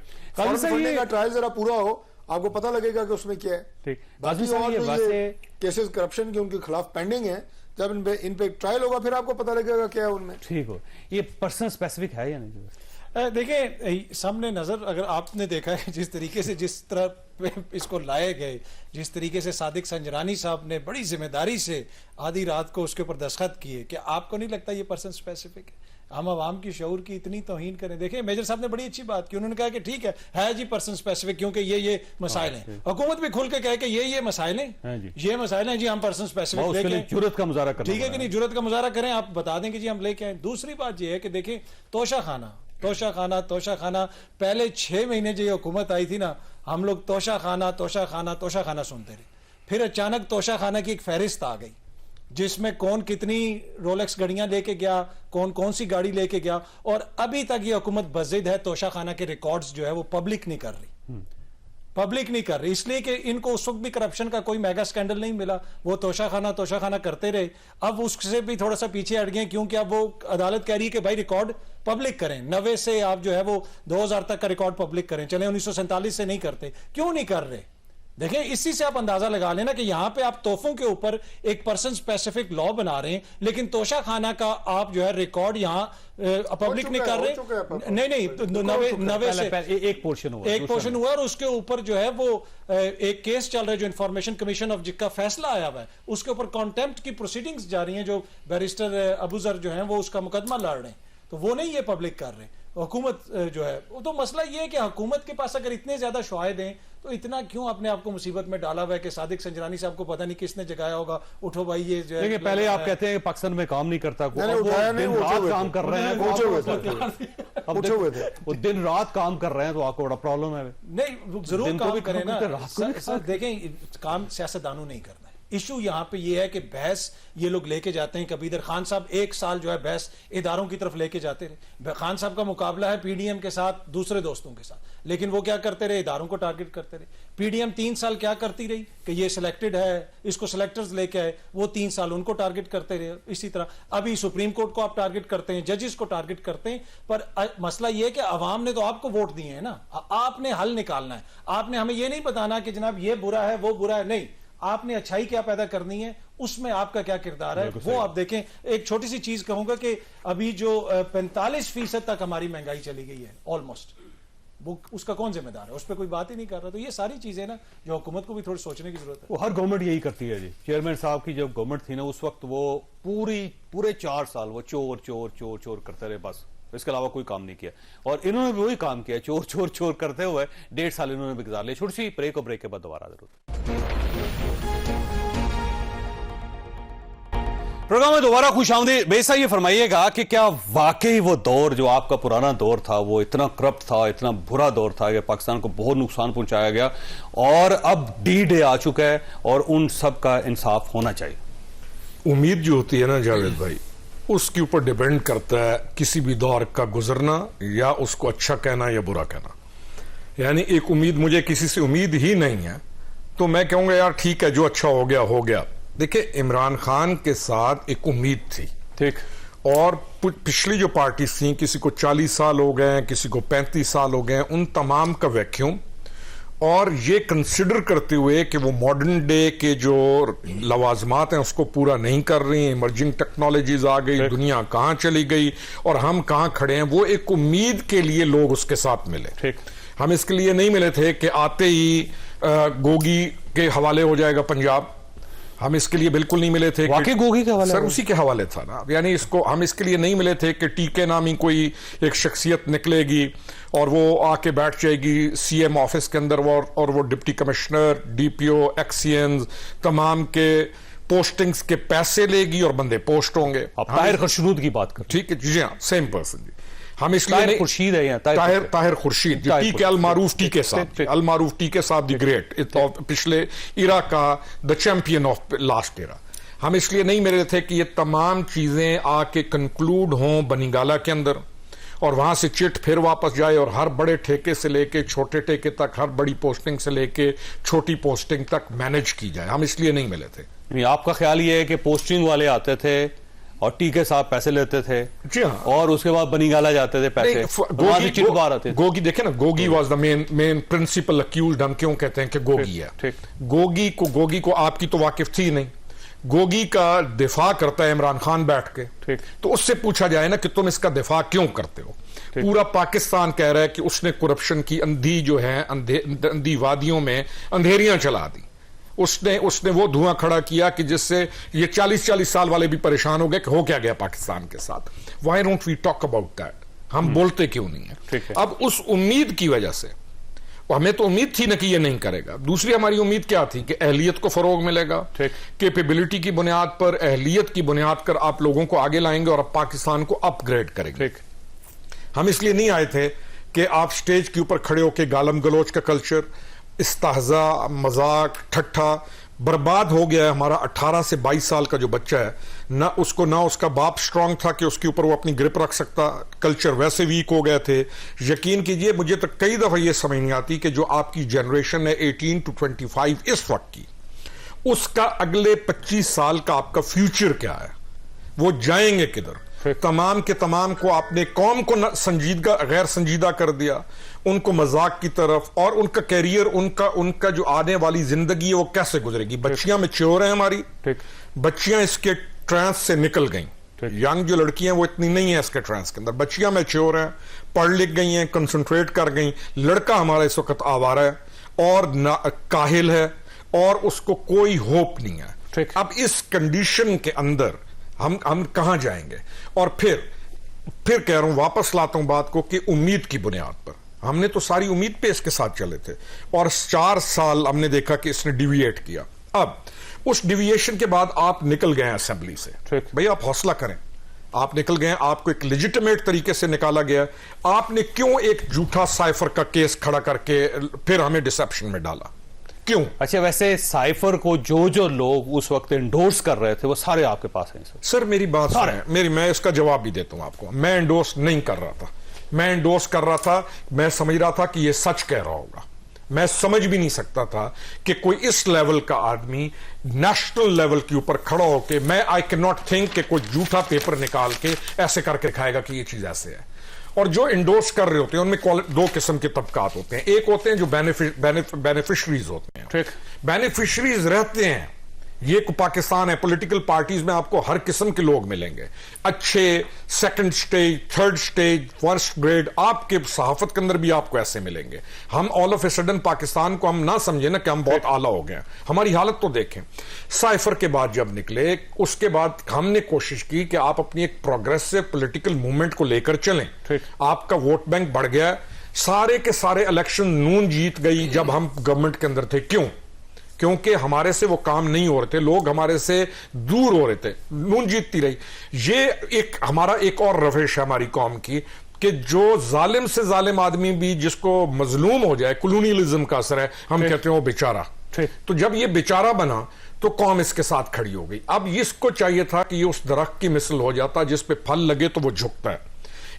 [SPEAKER 3] का ट्रायल जरा पूरा हो, आपको पता लगेगा कि उसमें क्या है। बाकी और ये केसेस करप्शन के उनके खिलाफ पेंडिंग है, जब इन पे ट्रायल होगा फिर आपको पता लगेगा क्या है उनमें।
[SPEAKER 1] ठीक हो, ये पर्सन स्पेसिफिक है या नहीं?
[SPEAKER 4] देखिए, सामने नजर अगर आपने देखा है जिस तरीके से जिस तरह इसको लाए गए, जिस तरीके से सादिक संजरानी साहब ने बड़ी जिम्मेदारी से आधी रात को उसके ऊपर दस्तखत किए, कि आपको नहीं लगता ये पर्सन स्पेसिफिक है? हम आवाम की शऊर की इतनी तौहीन करें। देखिए, मेजर साहब ने बड़ी अच्छी बात की, उन्होंने कहा कि ठीक है जी पर्सन स्पेसिफिक, क्योंकि ये मसाइल हैं। हुकूमत भी खुल के कहे कि ये मसाइल हैं, ये मसाइल हैं जी, हम पर्सन स्पेसिफिक लेके
[SPEAKER 1] जुर्रत का मुजाहरा करें,
[SPEAKER 4] ठीक है कि नहीं, जुर्रत का मुजाहरा करें, आप बता दें कि जी हम लेके आए। दूसरी बात ये है कि देखिए, तोशा खाना पहले 6 महीने जो हुकूमत आई थी ना, हम लोग तोशा खाना सुनते रहे। फिर अचानक तोशा खाना की एक फहरिस्त आ गई, जिसमें कौन कितनी रोलेक्स गाड़ियां लेके गया, कौन सी गाड़ी लेके गया, और अभी तक ये हुकूमत बज़िद है तोशा खाना के रिकॉर्ड्स जो है वो पब्लिक नहीं कर रही, इसलिए कि इनको उस वक्त भी करप्शन का कोई मेगा स्कैंडल नहीं मिला, वो तोशा खाना करते रहे। अब उससे भी थोड़ा सा पीछे हट गए, क्योंकि अब वो अदालत कह रही है कि भाई रिकॉर्ड पब्लिक करें, 90 से आप जो है वो 2000 तक का रिकॉर्ड पब्लिक करें। चले 1947 से नहीं करते, क्यों नहीं कर रहे? देखें, इसी से आप अंदाजा लगा लेना कि यहां पे आप तोहफों के ऊपर एक पर्सन स्पेसिफिक लॉ बना रहे हैं, लेकिन तोशा खाना का आप जो है रिकॉर्ड यहां पब्लिक नहीं कर रहे। नहीं, 90 से
[SPEAKER 1] एक पोर्शन
[SPEAKER 4] हुआ, और उसके ऊपर जो है वो एक केस चल रहा है, जो इंफॉर्मेशन कमीशन ऑफ जिसका फैसला आया हुआ है, उसके ऊपर कॉन्टेम्प्ट की प्रोसीडिंग्स जा रही हैं, जो बैरिस्टर अबूजर जो है वो उसका मुकदमा लड़ रहे हैं, तो वो नहीं ये पब्लिक कर रहे। हुकूमत जो है वो, तो मसला ये है कि हुकूमत के पास अगर इतने ज्यादा शवाहिद हैं, तो इतना क्यों अपने आप को मुसीबत में डाला हुआ है कि सादिक संजरानी साहब को पता नहीं किसने जगाया होगा, उठो भाई ये जो है।
[SPEAKER 1] पहले आप कहते हैं कि पाकिस्तान में काम नहीं करता, वो दिन रात काम कर रहे हैं, वो दिन रात काम कर रहे हैं, तो आपको बड़ा प्रॉब्लम है।
[SPEAKER 4] नहीं, जरूर काम करें ना सर। देखें, काम सियासतदानों नहीं करना है। इशू यहां पे ये है कि बहस ये लोग लेके जाते हैं, कभी इधर खान साहब 1 साल जो है बहस इदारों की तरफ लेके जाते रहे। खान साहब का मुकाबला है पीडीएम के साथ, दूसरे दोस्तों के साथ, लेकिन वो क्या करते रहे, इदारों को टारगेट करते रहे। पीडीएम 3 साल क्या करती रही कि ये सिलेक्टेड है, इसको सिलेक्टर्स लेके आए, वो 3 साल उनको टारगेट करते रहे। इसी तरह अभी सुप्रीम कोर्ट को आप टारगेट करते हैं, जजेस को टारगेट करते हैं, पर मसला ये है कि अवाम ने तो आपको वोट दिए हैं ना, आपने हल निकालना है। आपने हमें ये नहीं बताना कि जनाब ये बुरा है वो बुरा है, नहीं, आपने अच्छाई क्या पैदा करनी है, उसमें आपका क्या किरदार है, वो आप देखें। एक छोटी सी चीज कहूंगा कि अभी जो 45% तक हमारी महंगाई चली गई है ऑलमोस्ट, वो उसका कौन जिम्मेदार है? उस पर कोई बात ही नहीं कर रहा। तो ये सारी चीजें ना जो हुकूमत को भी थोड़ी सोचने की जरूरत है।
[SPEAKER 1] वो हर गवर्नमेंट यही करती है जी। चेयरमैन साहब की जब गवर्नमेंट थी ना, उस वक्त वो पूरे 4 साल वो चोर चोर चोर चोर करते रहे, बस इसके अलावा कोई काम नहीं किया। और इन्होंने भी वही काम किया, चोर चोर चोर करते हुए 1.5 साल इन्होंने भी गुजार लिया। छोटी सी ब्रेक और ब्रेक के बाद दोबारा जरूर प्रोग्राम में दोबारा खुशामदीद। बेसा ये फरमाइएगा कि क्या वाकई वो दौर जो आपका पुराना दौर था वो इतना करप्ट था, इतना बुरा दौर था कि पाकिस्तान को बहुत नुकसान पहुंचाया गया, और अब D-Day आ चुका है और उन सब का इंसाफ होना चाहिए?
[SPEAKER 2] उम्मीद जो होती है ना जावेद भाई, उसके ऊपर डिपेंड करता है किसी भी दौर का गुजरना या उसको अच्छा कहना या बुरा कहना। यानी एक उम्मीद, मुझे किसी से उम्मीद ही नहीं है तो मैं कहूंगा यार ठीक है, जो अच्छा हो गया हो गया। देखिए, इमरान खान के साथ एक उम्मीद थी,
[SPEAKER 1] ठीक,
[SPEAKER 2] और पिछली जो पार्टी थी, किसी को 40 साल हो गए, किसी को 35 साल हो गए, उन तमाम का वैक्यूम, और ये कंसिडर करते हुए कि वो मॉडर्न डे के जो लवाजमात हैं उसको पूरा नहीं कर रही हैं, इमर्जिंग टेक्नोलॉजीज आ गई, दुनिया कहाँ चली गई और हम कहाँ खड़े हैं, वो एक उम्मीद के लिए लोग उसके साथ मिले।
[SPEAKER 1] ठीक,
[SPEAKER 2] हम इसके लिए नहीं मिले थे कि आते ही गोगी के हवाले हो जाएगा पंजाब। हम इसके लिए बिल्कुल नहीं मिले थे।
[SPEAKER 1] वाकई गोगी के हवाले?
[SPEAKER 2] सर उसी के हवाले था ना। यानी इसको हम इसके लिए नहीं मिले थे कि टीके नामी कोई एक शख्सियत निकलेगी और वो आके बैठ जाएगी CM ऑफिस के अंदर, और वो डिप्टी कमिश्नर, DPO, एक्सियंस तमाम के पोस्टिंग्स के पैसे लेगी और बंदे पोस्ट होंगे।
[SPEAKER 1] आप ताहिर खुर्शीद की बात कर?
[SPEAKER 2] ठीक है जी, हाँ, सेम पर्सन जी। हम इसलिए नहीं,
[SPEAKER 1] खुर्शीद है,
[SPEAKER 2] ताहिर खुर्शीद, टीके अलमारूफ टी के साथ, अलमारूफ टी के साथ द ग्रेट, पिछले इरा का द चैंपियन ऑफ लास्ट इरा। हम इसलिए नहीं मिले थे कि ये तमाम चीजें आके कंक्लूड हों बनिगाला के अंदर और वहां से चिट फिर वापस जाए और हर बड़े ठेके से लेके छोटे ठेके तक, हर बड़ी पोस्टिंग से लेके छोटी पोस्टिंग तक मैनेज की जाए। हम इसलिए नहीं मिले थे।
[SPEAKER 1] आपका ख्याल ये है कि पोस्टिंग वाले आते थे और टीके साहब पैसे लेते थे?
[SPEAKER 2] जी हाँ।
[SPEAKER 1] और उसके बाद बनीगाला जाते थे पैसे,
[SPEAKER 2] गोगी देखे ना, Gogi was the main principal accused. हम क्यों कहते हैं कि गोगी है?
[SPEAKER 1] ठीक,
[SPEAKER 2] गोगी को आपकी तो वाकिफ थी नहीं। गोगी का दिफा करता है इमरान खान बैठ के,
[SPEAKER 1] ठीक,
[SPEAKER 2] तो उससे पूछा जाए ना कि तुम इसका दिफा क्यों करते हो? पूरा पाकिस्तान कह रहा है कि उसने करप्शन की अंधी जो है अंधी वादियों में अंधेरियां चला दी। उसने वो धुआं खड़ा किया कि जिससे ये 40 साल वाले भी परेशान हो गए कि हो क्या गया पाकिस्तान के साथ। Why don't we talk about that? हम बोलते क्यों नहीं है? अब उस उम्मीद की वजह से, हमें तो उम्मीद थी ना कि ये नहीं करेगा। दूसरी हमारी उम्मीद क्या थी कि अहलियत को फरोग मिलेगा, कैपेबिलिटी की बुनियाद पर, अहलियत की बुनियाद पर आप लोगों को आगे लाएंगे और अब पाकिस्तान को अपग्रेड करेंगे। हम इसलिए नहीं आए थे कि आप स्टेज के ऊपर खड़े होकर गालम गलोच का कल्चर, इस्ताहजा, मजाक, ठट्ठा बर्बाद हो गया है। हमारा 18 से 22 साल का जो बच्चा है ना, उसका बाप स्ट्रांग था कि उसके ऊपर वो अपनी ग्रिप रख सकता। कल्चर वैसे वीक हो गए थे। यकीन कीजिए, मुझे तो कई दफा ये समझ नहीं आती कि जो आपकी जनरेशन है 18 to 25 इस वक्त की, उसका अगले 25 साल का आपका फ्यूचर क्या है? वो जाएंगे किधर? तमाम के तमाम को आपने कौम को संजीदगा गैर संजीदा कर दिया, उनको मजाक की तरफ, और उनका कैरियर, उनका जो आने वाली जिंदगी है वो कैसे गुजरेगी? बच्चियां मैच्योर हैं हमारी, बच्चियां इसके ट्रांस से निकल गई। यंग जो लड़कियां वो इतनी नहीं है इसके ट्रांस के अंदर। बच्चियां मैच्योर हैं, पढ़ लिख गई हैं, कंसंट्रेट कर गई। लड़का हमारा इस वक्त आवारा है और काहिल है और उसको कोई होप नहीं है। अब इस कंडीशन के अंदर हम कहां जाएंगे? और फिर कह रहा हूं, वापस लाता हूं बात को कि उम्मीद की बुनियाद पर हमने तो सारी उम्मीद पे इसके साथ चले थे और 4 साल हमने देखा कि इसने डिविएट किया। अब उस डिविएशन के बाद आप निकल गए असेंबली से। भाई आप हौसला करें, आप निकल गए, आपको एक लेजिटिमेट तरीके से निकाला गया। आपने क्यों एक झूठा साइफर का केस खड़ा करके फिर हमें डिसेप्शन में डाला? क्यों?
[SPEAKER 1] अच्छा, वैसे साइफर को जो लोग उस वक्त एंडोर्स कर रहे थे वो सारे आपके पास हैं?
[SPEAKER 2] सर मेरी बात सुनिए, मैं इसका जवाब भी देता हूं आपको। मैं एंडोर्स नहीं कर रहा था। मैं एंडोर्स कर रहा था, मैं समझ रहा था कि ये सच कह रहा होगा। मैं समझ भी नहीं सकता था कि कोई इस लेवल का आदमी नेशनल लेवल के ऊपर खड़ा होकर, आई कैन नॉट थिंक कि कोई झूठा पेपर निकाल के ऐसे करके दिखाएगा कि ये चीज ऐसे है। और जो इंडोर्स कर रहे होते हैं उनमें दो किस्म के तबकात होते हैं। एक होते हैं जो बेनिफिशरीज होते हैं।
[SPEAKER 1] ठीक।
[SPEAKER 2] बेनिफिशरीज रहते हैं, ये पाकिस्तान है, पॉलिटिकल पार्टीज में आपको हर किस्म के लोग मिलेंगे, अच्छे, second stage, third stage, first grade, आपके सहाफत के अंदर भी आपको ऐसे मिलेंगे। हम all of a sudden Pakistan को हम ना समझे ना कि हम बहुत आला हो गए। हमारी हालत तो देखें, साइफर के बाद जब निकले उसके बाद हमने कोशिश की कि आप अपनी एक प्रोग्रेसिव पॉलिटिकल मूवमेंट को लेकर चलें। आपका वोट बैंक बढ़ गया, सारे के सारे इलेक्शन नून जीत गई जब हम गवर्नमेंट के अंदर थे। क्यों? क्योंकि हमारे से वो काम नहीं हो रहे थे, लोग हमारे से दूर हो रहे थे, नून जीतती रही। ये एक हमारा एक और रवेश है हमारी कौम की कि जो जालिम से जालिम आदमी भी जिसको मजलूम हो जाए, कॉलोनियलिज्म का असर है, हम कहते हैं वो बेचारा। तो जब ये बेचारा बना तो कौम इसके साथ खड़ी हो गई। अब इसको चाहिए था कि ये उस दरख्त की मिसल हो जाता जिस पे फल लगे तो वो झुकता है।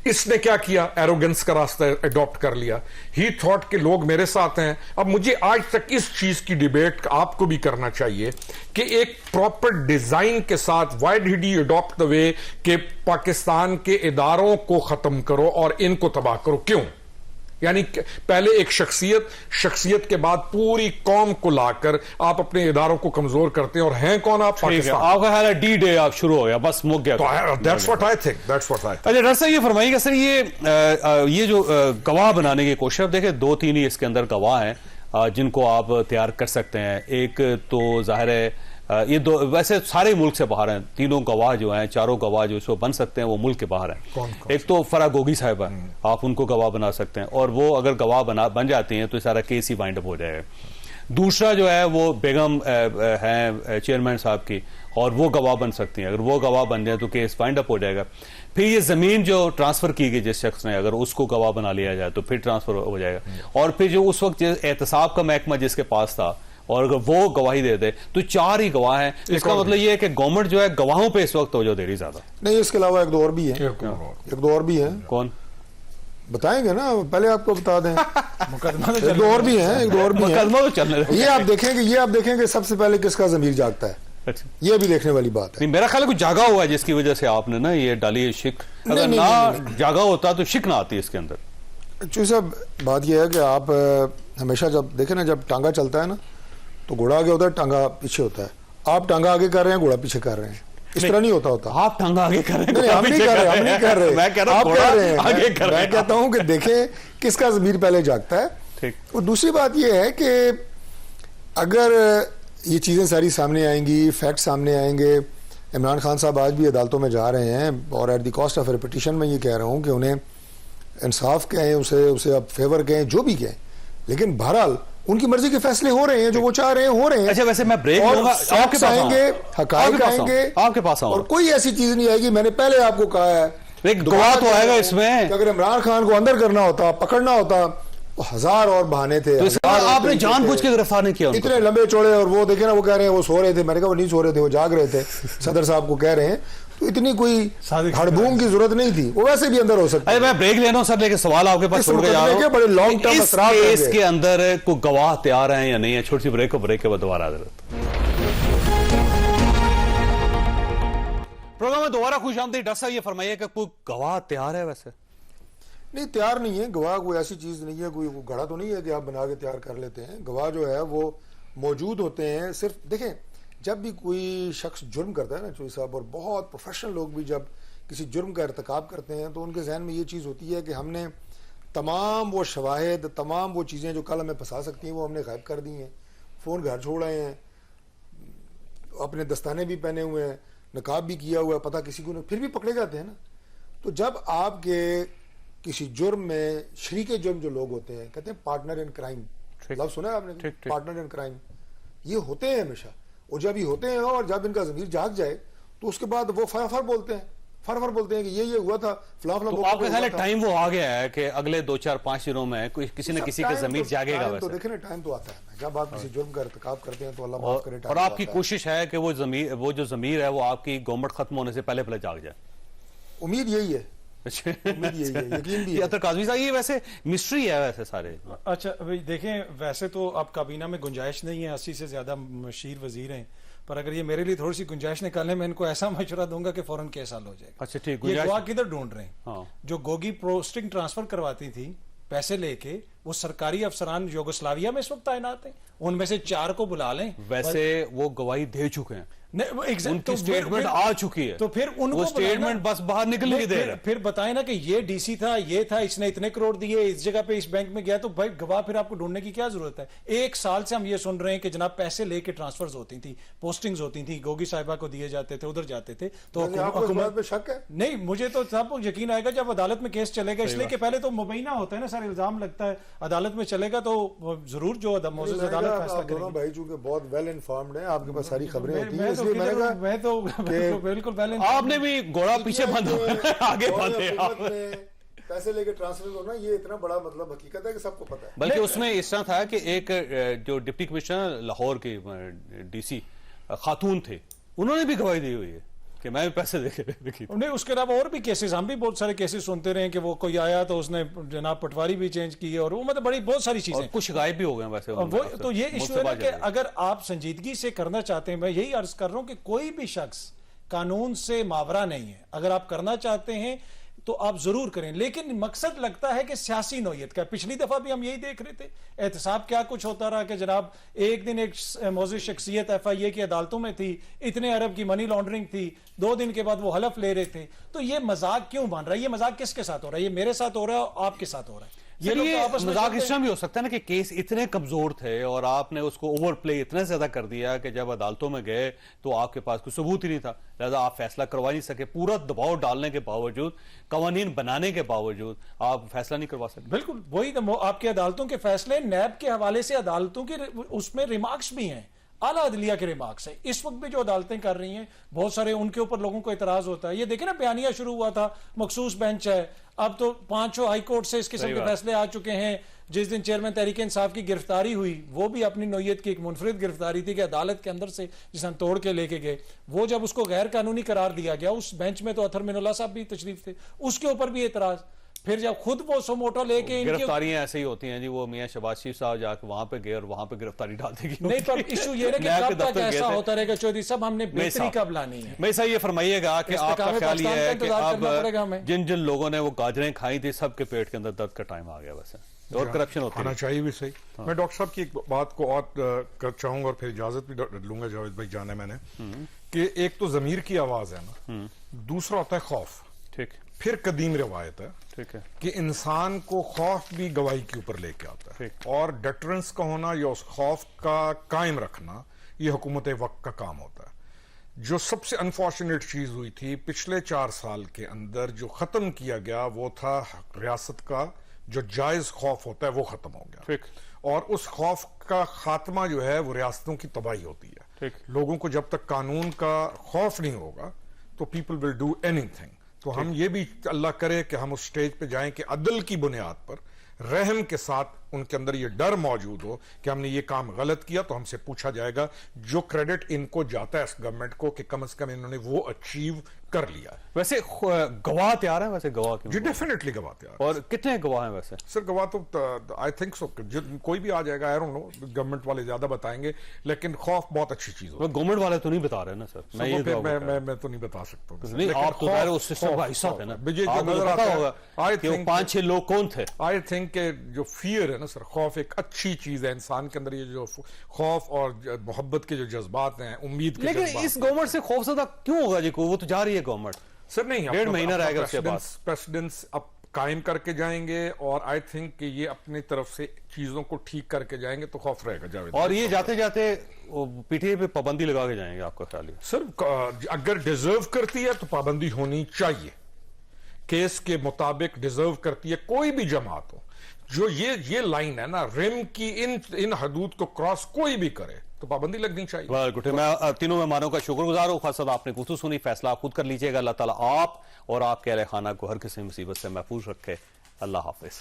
[SPEAKER 2] इसने क्या किया? एरोगेंस का रास्ता अडॉप्ट कर लिया। ही थॉट के लोग मेरे साथ हैं। अब मुझे आज तक इस चीज की डिबेट आपको भी करना चाहिए कि एक प्रॉपर डिजाइन के साथ why did he adopt the way कि पाकिस्तान के इदारों को खत्म करो और इनको तबाह करो। क्यों? यानी पहले एक शख्सियत के बाद पूरी कौम को लाकर आप अपने इदारों को कमजोर करते हैं। और हैं कौन आप? पाकिस्तान।
[SPEAKER 1] आपका ख्याल है डी डे आप शुरू हो गया, बस मुक गया।
[SPEAKER 2] That's what I think.
[SPEAKER 1] अच्छा डॉक्टर साहब ये फरमाइएगा सर, ये जो गवाह बनाने की कोशिश, देखे 2-3 ही इसके अंदर गवाह हैं जिनको आप तैयार कर सकते हैं। एक तो जाहिर है ये दो, वैसे सारे मुल्क से बाहर हैं, तीनों गवाह जो हैं, चारों गवाह जो इसको बन सकते हैं वो मुल्क के बाहर हैं। एक तो फरागोगी साहब है, आप उनको गवाह बना सकते हैं और वो अगर गवाह बन जाती हैं तो सारा केस ही वाइंड अप हो जाएगा। दूसरा जो है वो बेगम हैं चेयरमैन साहब की, और वो गवाह बन सकती हैं। अगर वो गवाह बन जाए तो केस वाइंड अप हो जाएगा। फिर ये जमीन जो ट्रांसफर की गई जिस शख्स ने, अगर उसको गवाह बना लिया जाए तो फिर ट्रांसफर हो जाएगा। और फिर जो उस वक्त एहतसाब का महकमा जिसके पास था, और अगर वो गवाही दे दे तो 4 ही गवाह हैं। इसका मतलब ये है कि गवर्नमेंट जो है गवाहों पे इस वक्त तवज्जो दे रही ज्यादा
[SPEAKER 3] नहीं। इसके अलावा एक दो और भी है।
[SPEAKER 1] कौन
[SPEAKER 3] बताएंगे ना, पहले आपको बता दें।
[SPEAKER 4] मुकदमा तो
[SPEAKER 3] एक दो और भी है,
[SPEAKER 1] मुकदमा तो चल रहा है।
[SPEAKER 3] ये आप देखेंगे सबसे पहले किसका ज़मीर जागता है।
[SPEAKER 1] अच्छा,
[SPEAKER 3] ये भी देखने वाली बात है।
[SPEAKER 1] नहीं, मेरा ख्याल है कुछ जागा हुआ है जिसकी वजह से आपने ना ये डाली है शिक। अगर ना जागा होता तो शिक ना आती इसके अंदर।
[SPEAKER 3] एक्चुअली साहब बात यह है कि आप हमेशा जब देखें ना, जब टांगा चलता है ना तो घोड़ा आगे होता है, टांगा पीछे होता है। आप टांगा आगे कर रहे हैं, घोड़ा पीछे कर रहे हैं, इस तरह नहीं होता।
[SPEAKER 1] आप टांगा आगे कर रहे हैं,
[SPEAKER 3] हम नहीं कर रहे।
[SPEAKER 1] मैं कह रहा हूं
[SPEAKER 3] आप कह रहे हैं,
[SPEAKER 1] आगे कर रहे हैं।
[SPEAKER 3] मैं कहता हूं कि देखें किसका ज़मीर पहले जागता है।
[SPEAKER 1] ठीक।
[SPEAKER 3] और दूसरी बात यह है कि अगर ये चीज़ें सारी सामने आएंगी, फैक्ट सामने आएंगे। इमरान खान साहब आज भी अदालतों में जा रहे हैं और at the cost of repetition में ये कह रहा हूँ कि उन्हें इंसाफ कहें, उसे अब फेवर कहें, जो भी कहें, लेकिन बहरहाल उनकी मर्जी के फैसले हो रहे हैं, जो वो चाह रहे हैं हो रहे हैं।
[SPEAKER 1] अच्छा वैसे मैं ब्रेक लूंगा, आपके पास
[SPEAKER 3] आएंगे, हकायक आएंगे,
[SPEAKER 1] आपके पास
[SPEAKER 3] और कोई ऐसी चीज नहीं आएगी। मैंने पहले आपको कहा है,
[SPEAKER 1] एक गवाह तो आएगा इसमें।
[SPEAKER 3] अगर इमरान खान को अंदर करना होता, पकड़ना होता, तो 1000 और बहाने थे।
[SPEAKER 1] तो आपने जानबूझ के गिरफ्तार नहीं किया
[SPEAKER 3] इतने लंबे चौड़े। और वो देखे ना, वो कह रहे हैं वो सो रहे थे। मैंने कहा वो नहीं सो रहे थे, वो जाग रहे थे। सदर साहब को कह रहे हैं, तो इतनी कोई हड़बूम की जरूरत नहीं थी, वो वैसे भी अंदर हो सकता है।
[SPEAKER 1] मैं ब्रेक ले रहा हूं सर, लेकिन सवाल आपके पास छोड़ के जा रहा हूं।
[SPEAKER 3] बड़े लॉन्ग टर्म असरात
[SPEAKER 1] इस केस के अंदर कोई गवाह तैयार हैं या नहीं है? छोटी सी ब्रेक के बाद दोबारा प्रोग्राम में दोबारा खुश आमदीद। डॉक्टर साहब ये फरमाइए कि कोई गवाह तैयार है? वैसे
[SPEAKER 3] नहीं, तैयार नहीं है। गवाह कोई ऐसी चीज नहीं है, कोई घड़ा तो नहीं है कि आप बना के तैयार कर लेते हैं। गवाह जो है वो मौजूद होते हैं। सिर्फ देखें, जब भी कोई शख्स जुर्म करता है ना चौधरी साहब, और बहुत प्रोफेशनल लोग भी जब किसी जुर्म का इर्तिकाब करते हैं, तो उनके जहन में ये चीज़ होती है कि हमने तमाम वो शवाहिद, तमाम वो चीज़ें जो कल हमें फंसा सकती हैं, वो हमने गायब कर दी हैं। फ़ोन घर छोड़ आए हैं, अपने दस्ताने भी पहने हुए हैं, नकाब भी किया हुआ है, पता किसी को नहीं, फिर भी पकड़े जाते हैं ना। तो जब आपके किसी जुर्म में शरीके जुर्म जो लोग होते हैं, कहते हैं पार्टनर इन क्राइम, लफ्ज़ सुना है आपने? पार्टनर इन क्राइम, ये होते हैं हमेशा। और जब ये होते हैं और जब इनका ज़मीर जाग जाए तो उसके बाद वो फर बोलते हैं कि ये हुआ था, फला फला।
[SPEAKER 1] तो आपका ख्याल है टाइम वो आ गया है कि अगले 2-4-5 दिनों में किसी न किसी का ज़मीर जागेगा? वैसे
[SPEAKER 3] तो देखें ना, टाइम तो आता है जब आप किसी जुर्म का इर्तिकाब करते हैं, तो अल्लाह माफ करे।
[SPEAKER 1] और आपकी कोशिश है कि वो जो ज़मीर है वो आपकी गवर्नमेंट खत्म होने से पहले जाग जाए?
[SPEAKER 3] उम्मीद यही है उम्मीद यही है, यकीन भी
[SPEAKER 1] ये
[SPEAKER 3] है।
[SPEAKER 1] अतर काजमी साहब, ये वैसे मिस्ट्री है वैसे सारे।
[SPEAKER 4] अच्छा अभी देखें, वैसे तो अब काबीना में गुंजाइश नहीं है, 80 से ज्यादा मशीर वजीर हैं, पर अगर ये मेरे लिए थोड़ी सी गुंजाइश निकालने में इनको ऐसा मशवरा दूंगा कि फौरन केस हल हो जाएगा।
[SPEAKER 1] अच्छा ठीक,
[SPEAKER 4] ये गवाह किधर ढूंढ रहे हैं?
[SPEAKER 1] हाँ।
[SPEAKER 4] जो गोगी पोस्टिंग ट्रांसफर करवाती थी पैसे लेके, वो सरकारी अफसरान यूगोस्लाविया में इस वक्त तैनात हैं, उनमें से 4 को बुला लें।
[SPEAKER 1] वैसे वो गवाही दे चुके हैं,
[SPEAKER 4] नहीं, वो
[SPEAKER 1] उनकी स्टेटमेंट आ चुकी है,
[SPEAKER 4] तो फिर उनको
[SPEAKER 1] वो स्टेटमेंट बस बाहर निकलने की देर है।
[SPEAKER 4] फिर बताए ना कि ये डीसी था, ये था, इसने इतने करोड़ दिए, इस जगह पे इस बैंक में गया, तो भाई गवाह फिर आपको ढूंढने की क्या जरूरत है? 1 साल से हम ये सुन रहे हैं कि जनाब पैसे लेके ट्रांसफर्स होती थी, पोस्टिंग्स होती थी, गोगी साहिबा को दिए जाते थे, उधर जाते थे। तो
[SPEAKER 3] आपको इस बात पे शक है?
[SPEAKER 4] नहीं, मुझे तो साहब यकीन आएगा जब अदालत में केस चलेगा, इसलिए कि पहले तो मुबैना होता है ना सर, इल्जाम लगता है, अदालत में चलेगा तो जरूर जो मोअज़्ज़ज़ अदालत फैसला
[SPEAKER 3] आप दोनों
[SPEAKER 4] करेगी।
[SPEAKER 3] भाई चूंकि बहुत वेल इन्फॉर्म्ड हैं, आपके पास सारी खबरें होती हैं,
[SPEAKER 4] मैं
[SPEAKER 3] इसलिए मैंने कहा
[SPEAKER 4] तो बिल्कुल बैलेंस।
[SPEAKER 1] आपने भी घोड़ा पीछे बंद आगे
[SPEAKER 3] और
[SPEAKER 1] बंधे आप।
[SPEAKER 3] हुकूमत में पैसे लेके ट्रांसफर करना, ये इतना बड़ा मतलब हकीकत है कि सबको पता है।
[SPEAKER 1] बल्कि उसमें इस तरह था कि एक जो डिप्टी कमिश्नर लाहौर के डीसी खातून थे, उन्होंने भी गवाही दी हुई है कि मैं भी पैसे देके देखी।
[SPEAKER 4] नहीं, उसके अलावा और भी केसेस, हम भी बहुत सारे केसेस सुनते रहे कि वो कोई आया तो उसने जनाब पटवारी भी चेंज की, और वो मतलब बड़ी बहुत सारी
[SPEAKER 1] और
[SPEAKER 4] चीजें।
[SPEAKER 1] कुछ गायब भी हो गए वैसे।
[SPEAKER 4] वो तो ये इशू है ना कि अगर आप संजीदगी से करना चाहते हैं, मैं यही अर्ज कर रहा हूं कि कोई भी शख्स कानून से मावरा नहीं है, अगर आप करना चाहते हैं तो आप जरूर करें, लेकिन मकसद लगता है कि सियासी नौयत का। पिछली दफा भी हम यही देख रहे थे, एहतसाब क्या कुछ होता रहा कि जनाब एक दिन एक मौजूद शख्सियत FIA की अदालतों में थी, इतने अरब की मनी लॉन्ड्रिंग थी, 2 दिन के बाद वो हलफ ले रहे थे। तो ये मजाक क्यों बन रहा है? ये मजाक किसके साथ हो रहा है? ये मेरे साथ हो रहा है और आपके साथ हो रहा है।
[SPEAKER 1] ये
[SPEAKER 4] लोग तो आपस में
[SPEAKER 1] मजाक
[SPEAKER 4] चलते
[SPEAKER 1] इस तरह भी हो सकता है ना कि केस इतने कमजोर थे और आपने उसको ओवर प्ले इतना ज्यादा कर दिया कि जब अदालतों में गए तो आपके पास कोई सबूत ही नहीं था, लिहाजा आप फैसला करवा नहीं सके। पूरा दबाव डालने के बावजूद, कवानीन बनाने के बावजूद आप फैसला नहीं करवा सकते।
[SPEAKER 4] बिल्कुल वही तो आपके अदालतों के फैसले, नैब के हवाले से अदालतों के उसमें रिमार्क्स भी हैं, आला अदलिया के रिमार्क्स है। इस वक्त भी जो अदालतें कर रही हैं, बहुत सारे उनके ऊपर लोगों को इतराज होता है। ये देखे ना, बयानिया शुरू हुआ था, मखसूस बेंच है, अब तो 5 हाई कोर्ट से इस किस्म के फैसले आ चुके हैं। जिस दिन चेयरमैन तहरीक इंसाफ की गिरफ्तारी हुई, वो भी अपनी नौयत की एक मुनफरिद गिरफ्तारी थी कि अदालत के अंदर से जिसे हम तोड़ के लेके गए, वो जब उसको गैर कानूनी करार दिया गया, उस बेंच में तो अतर मिनुल्लाह साहब भी तशरीफ थे, उसके ऊपर भी एतराज। फिर जब खुद वो सोमोटो लेके
[SPEAKER 1] गिरफ्तारियां ऐसे ही होती हैं जी, वो मियां शहबाज शरीफ साहब जाके वहां पे गए और वहां पे गिरफ्तारी डाल देगी।
[SPEAKER 4] नहीं, पर इशू ये है कि कब तक ऐसा होता रहेगा चौधरी साहब, हमने बेहतरी कब लानी है?
[SPEAKER 1] मैं सही ये फरमाइएगा कि आपका ख्याल ये है कि अब जिन जिन लोगों ने वो गाजरें खाई थी, सबके पेट के अंदर दर्द का टाइम आ गया वैसे, और करप्शन होता
[SPEAKER 2] आना चाहिए भी सही। मैं डॉक्टर साहब की एक बात को और कर चाहूंगा और फिर इजाजत भी लूंगा, जावेद भाई जाने मैंने कि एक तो जमीर की आवाज है ना, दूसरा होता है खौफ।
[SPEAKER 1] ठीक,
[SPEAKER 2] फिर कदीम रिवायत है
[SPEAKER 1] ठीक है
[SPEAKER 2] कि इंसान को खौफ भी गवाही के ऊपर लेके आता है, और डेटरेंस का होना या उस खौफ का कायम रखना, ये हुकूमत वक्त का काम होता है। जो सबसे अनफॉर्चुनेट चीज हुई थी पिछले 4 साल के अंदर, जो खत्म किया गया, वो था रियासत का जो जायज खौफ होता है, वो खत्म हो गया।
[SPEAKER 1] ठीक,
[SPEAKER 2] और उस खौफ का खात्मा जो है वो रियासतों की तबाही होती है।
[SPEAKER 1] ठीक,
[SPEAKER 2] लोगों को जब तक कानून का खौफ नहीं होगा तो पीपल विल डू एनीथिंग। तो हम ये भी अल्लाह करे कि हम उस स्टेज पे जाएं कि अदल की बुनियाद पर, रहम के साथ उनके अंदर ये डर मौजूद हो कि हमने ये काम गलत किया तो हमसे पूछा जाएगा। जो क्रेडिट इनको जाता है इस गवर्नमेंट को कि कम से कम इन्होंने वो अचीव कर लिया है।
[SPEAKER 1] वैसे गवाह तैयार है? वैसे गवाह क्यों?
[SPEAKER 2] जी डेफिनेटली गवाह तैयार।
[SPEAKER 1] और कितने गवाह हैं वैसे?
[SPEAKER 2] सर गवाह तो आई थिंक सो कोई भी आ जाएगा, आई डोंट नो, गवर्नमेंट वाले ज्यादा बताएंगे, लेकिन खौफ बहुत अच्छी चीज होती है।
[SPEAKER 1] गवर्नमेंट वाले तो नहीं बता रहे ना सर,
[SPEAKER 2] मैं तो नहीं बता सकता हूं।
[SPEAKER 1] नहीं, आप तो दायरे उस सिस्टम का हिस्सा थे ना, आपको तो पता होगा कि वो 5-6 लोग कौन थे।
[SPEAKER 2] आई थिंक के जो फियर है ना सर, खौफ एक अच्छी चीज है इंसान के अंदर। ये जो खौफ और मोहब्बत के जो जज्बात हैं, उम्मीद के
[SPEAKER 1] लेकिन इस गवर्नमेंट से खौफजदा क्यों होगा जी? को वो तो जा रही है गवर्नमेंट
[SPEAKER 2] सर, नहीं
[SPEAKER 1] 1.5 महीना रहेगा उसके बाद
[SPEAKER 2] प्रेसिडेंस अब कायम करके जाएंगे, और आई थिंक कि ये अपनी तरफ से चीजों को ठीक करके जाएंगे तो खौफ रहेगा जावेद।
[SPEAKER 1] और ये जाते जाते पीटीआई पे पाबंदी लगा के जाएंगे, आपका ख्याल है?
[SPEAKER 2] सर अगर डिजर्व करती है तो पाबंदी होनी चाहिए, केस के मुताबिक डिजर्व करती है कोई भी जमात हो। जो ये लाइन है ना, रिम की इन हदूद को क्रॉस कोई भी करे तो पाबंदी लगनी चाहिए।
[SPEAKER 1] मैं तीनों मेहमानों का शुक्रगुजार हूं। खास आपने गुफ्तगू सुनी, फैसला आप खुद कर लीजिएगा। अल्लाह ताला आप और आपके अहले खाना को हर किसी मुसीबत से महफूज रखे। अल्लाह हाफिज।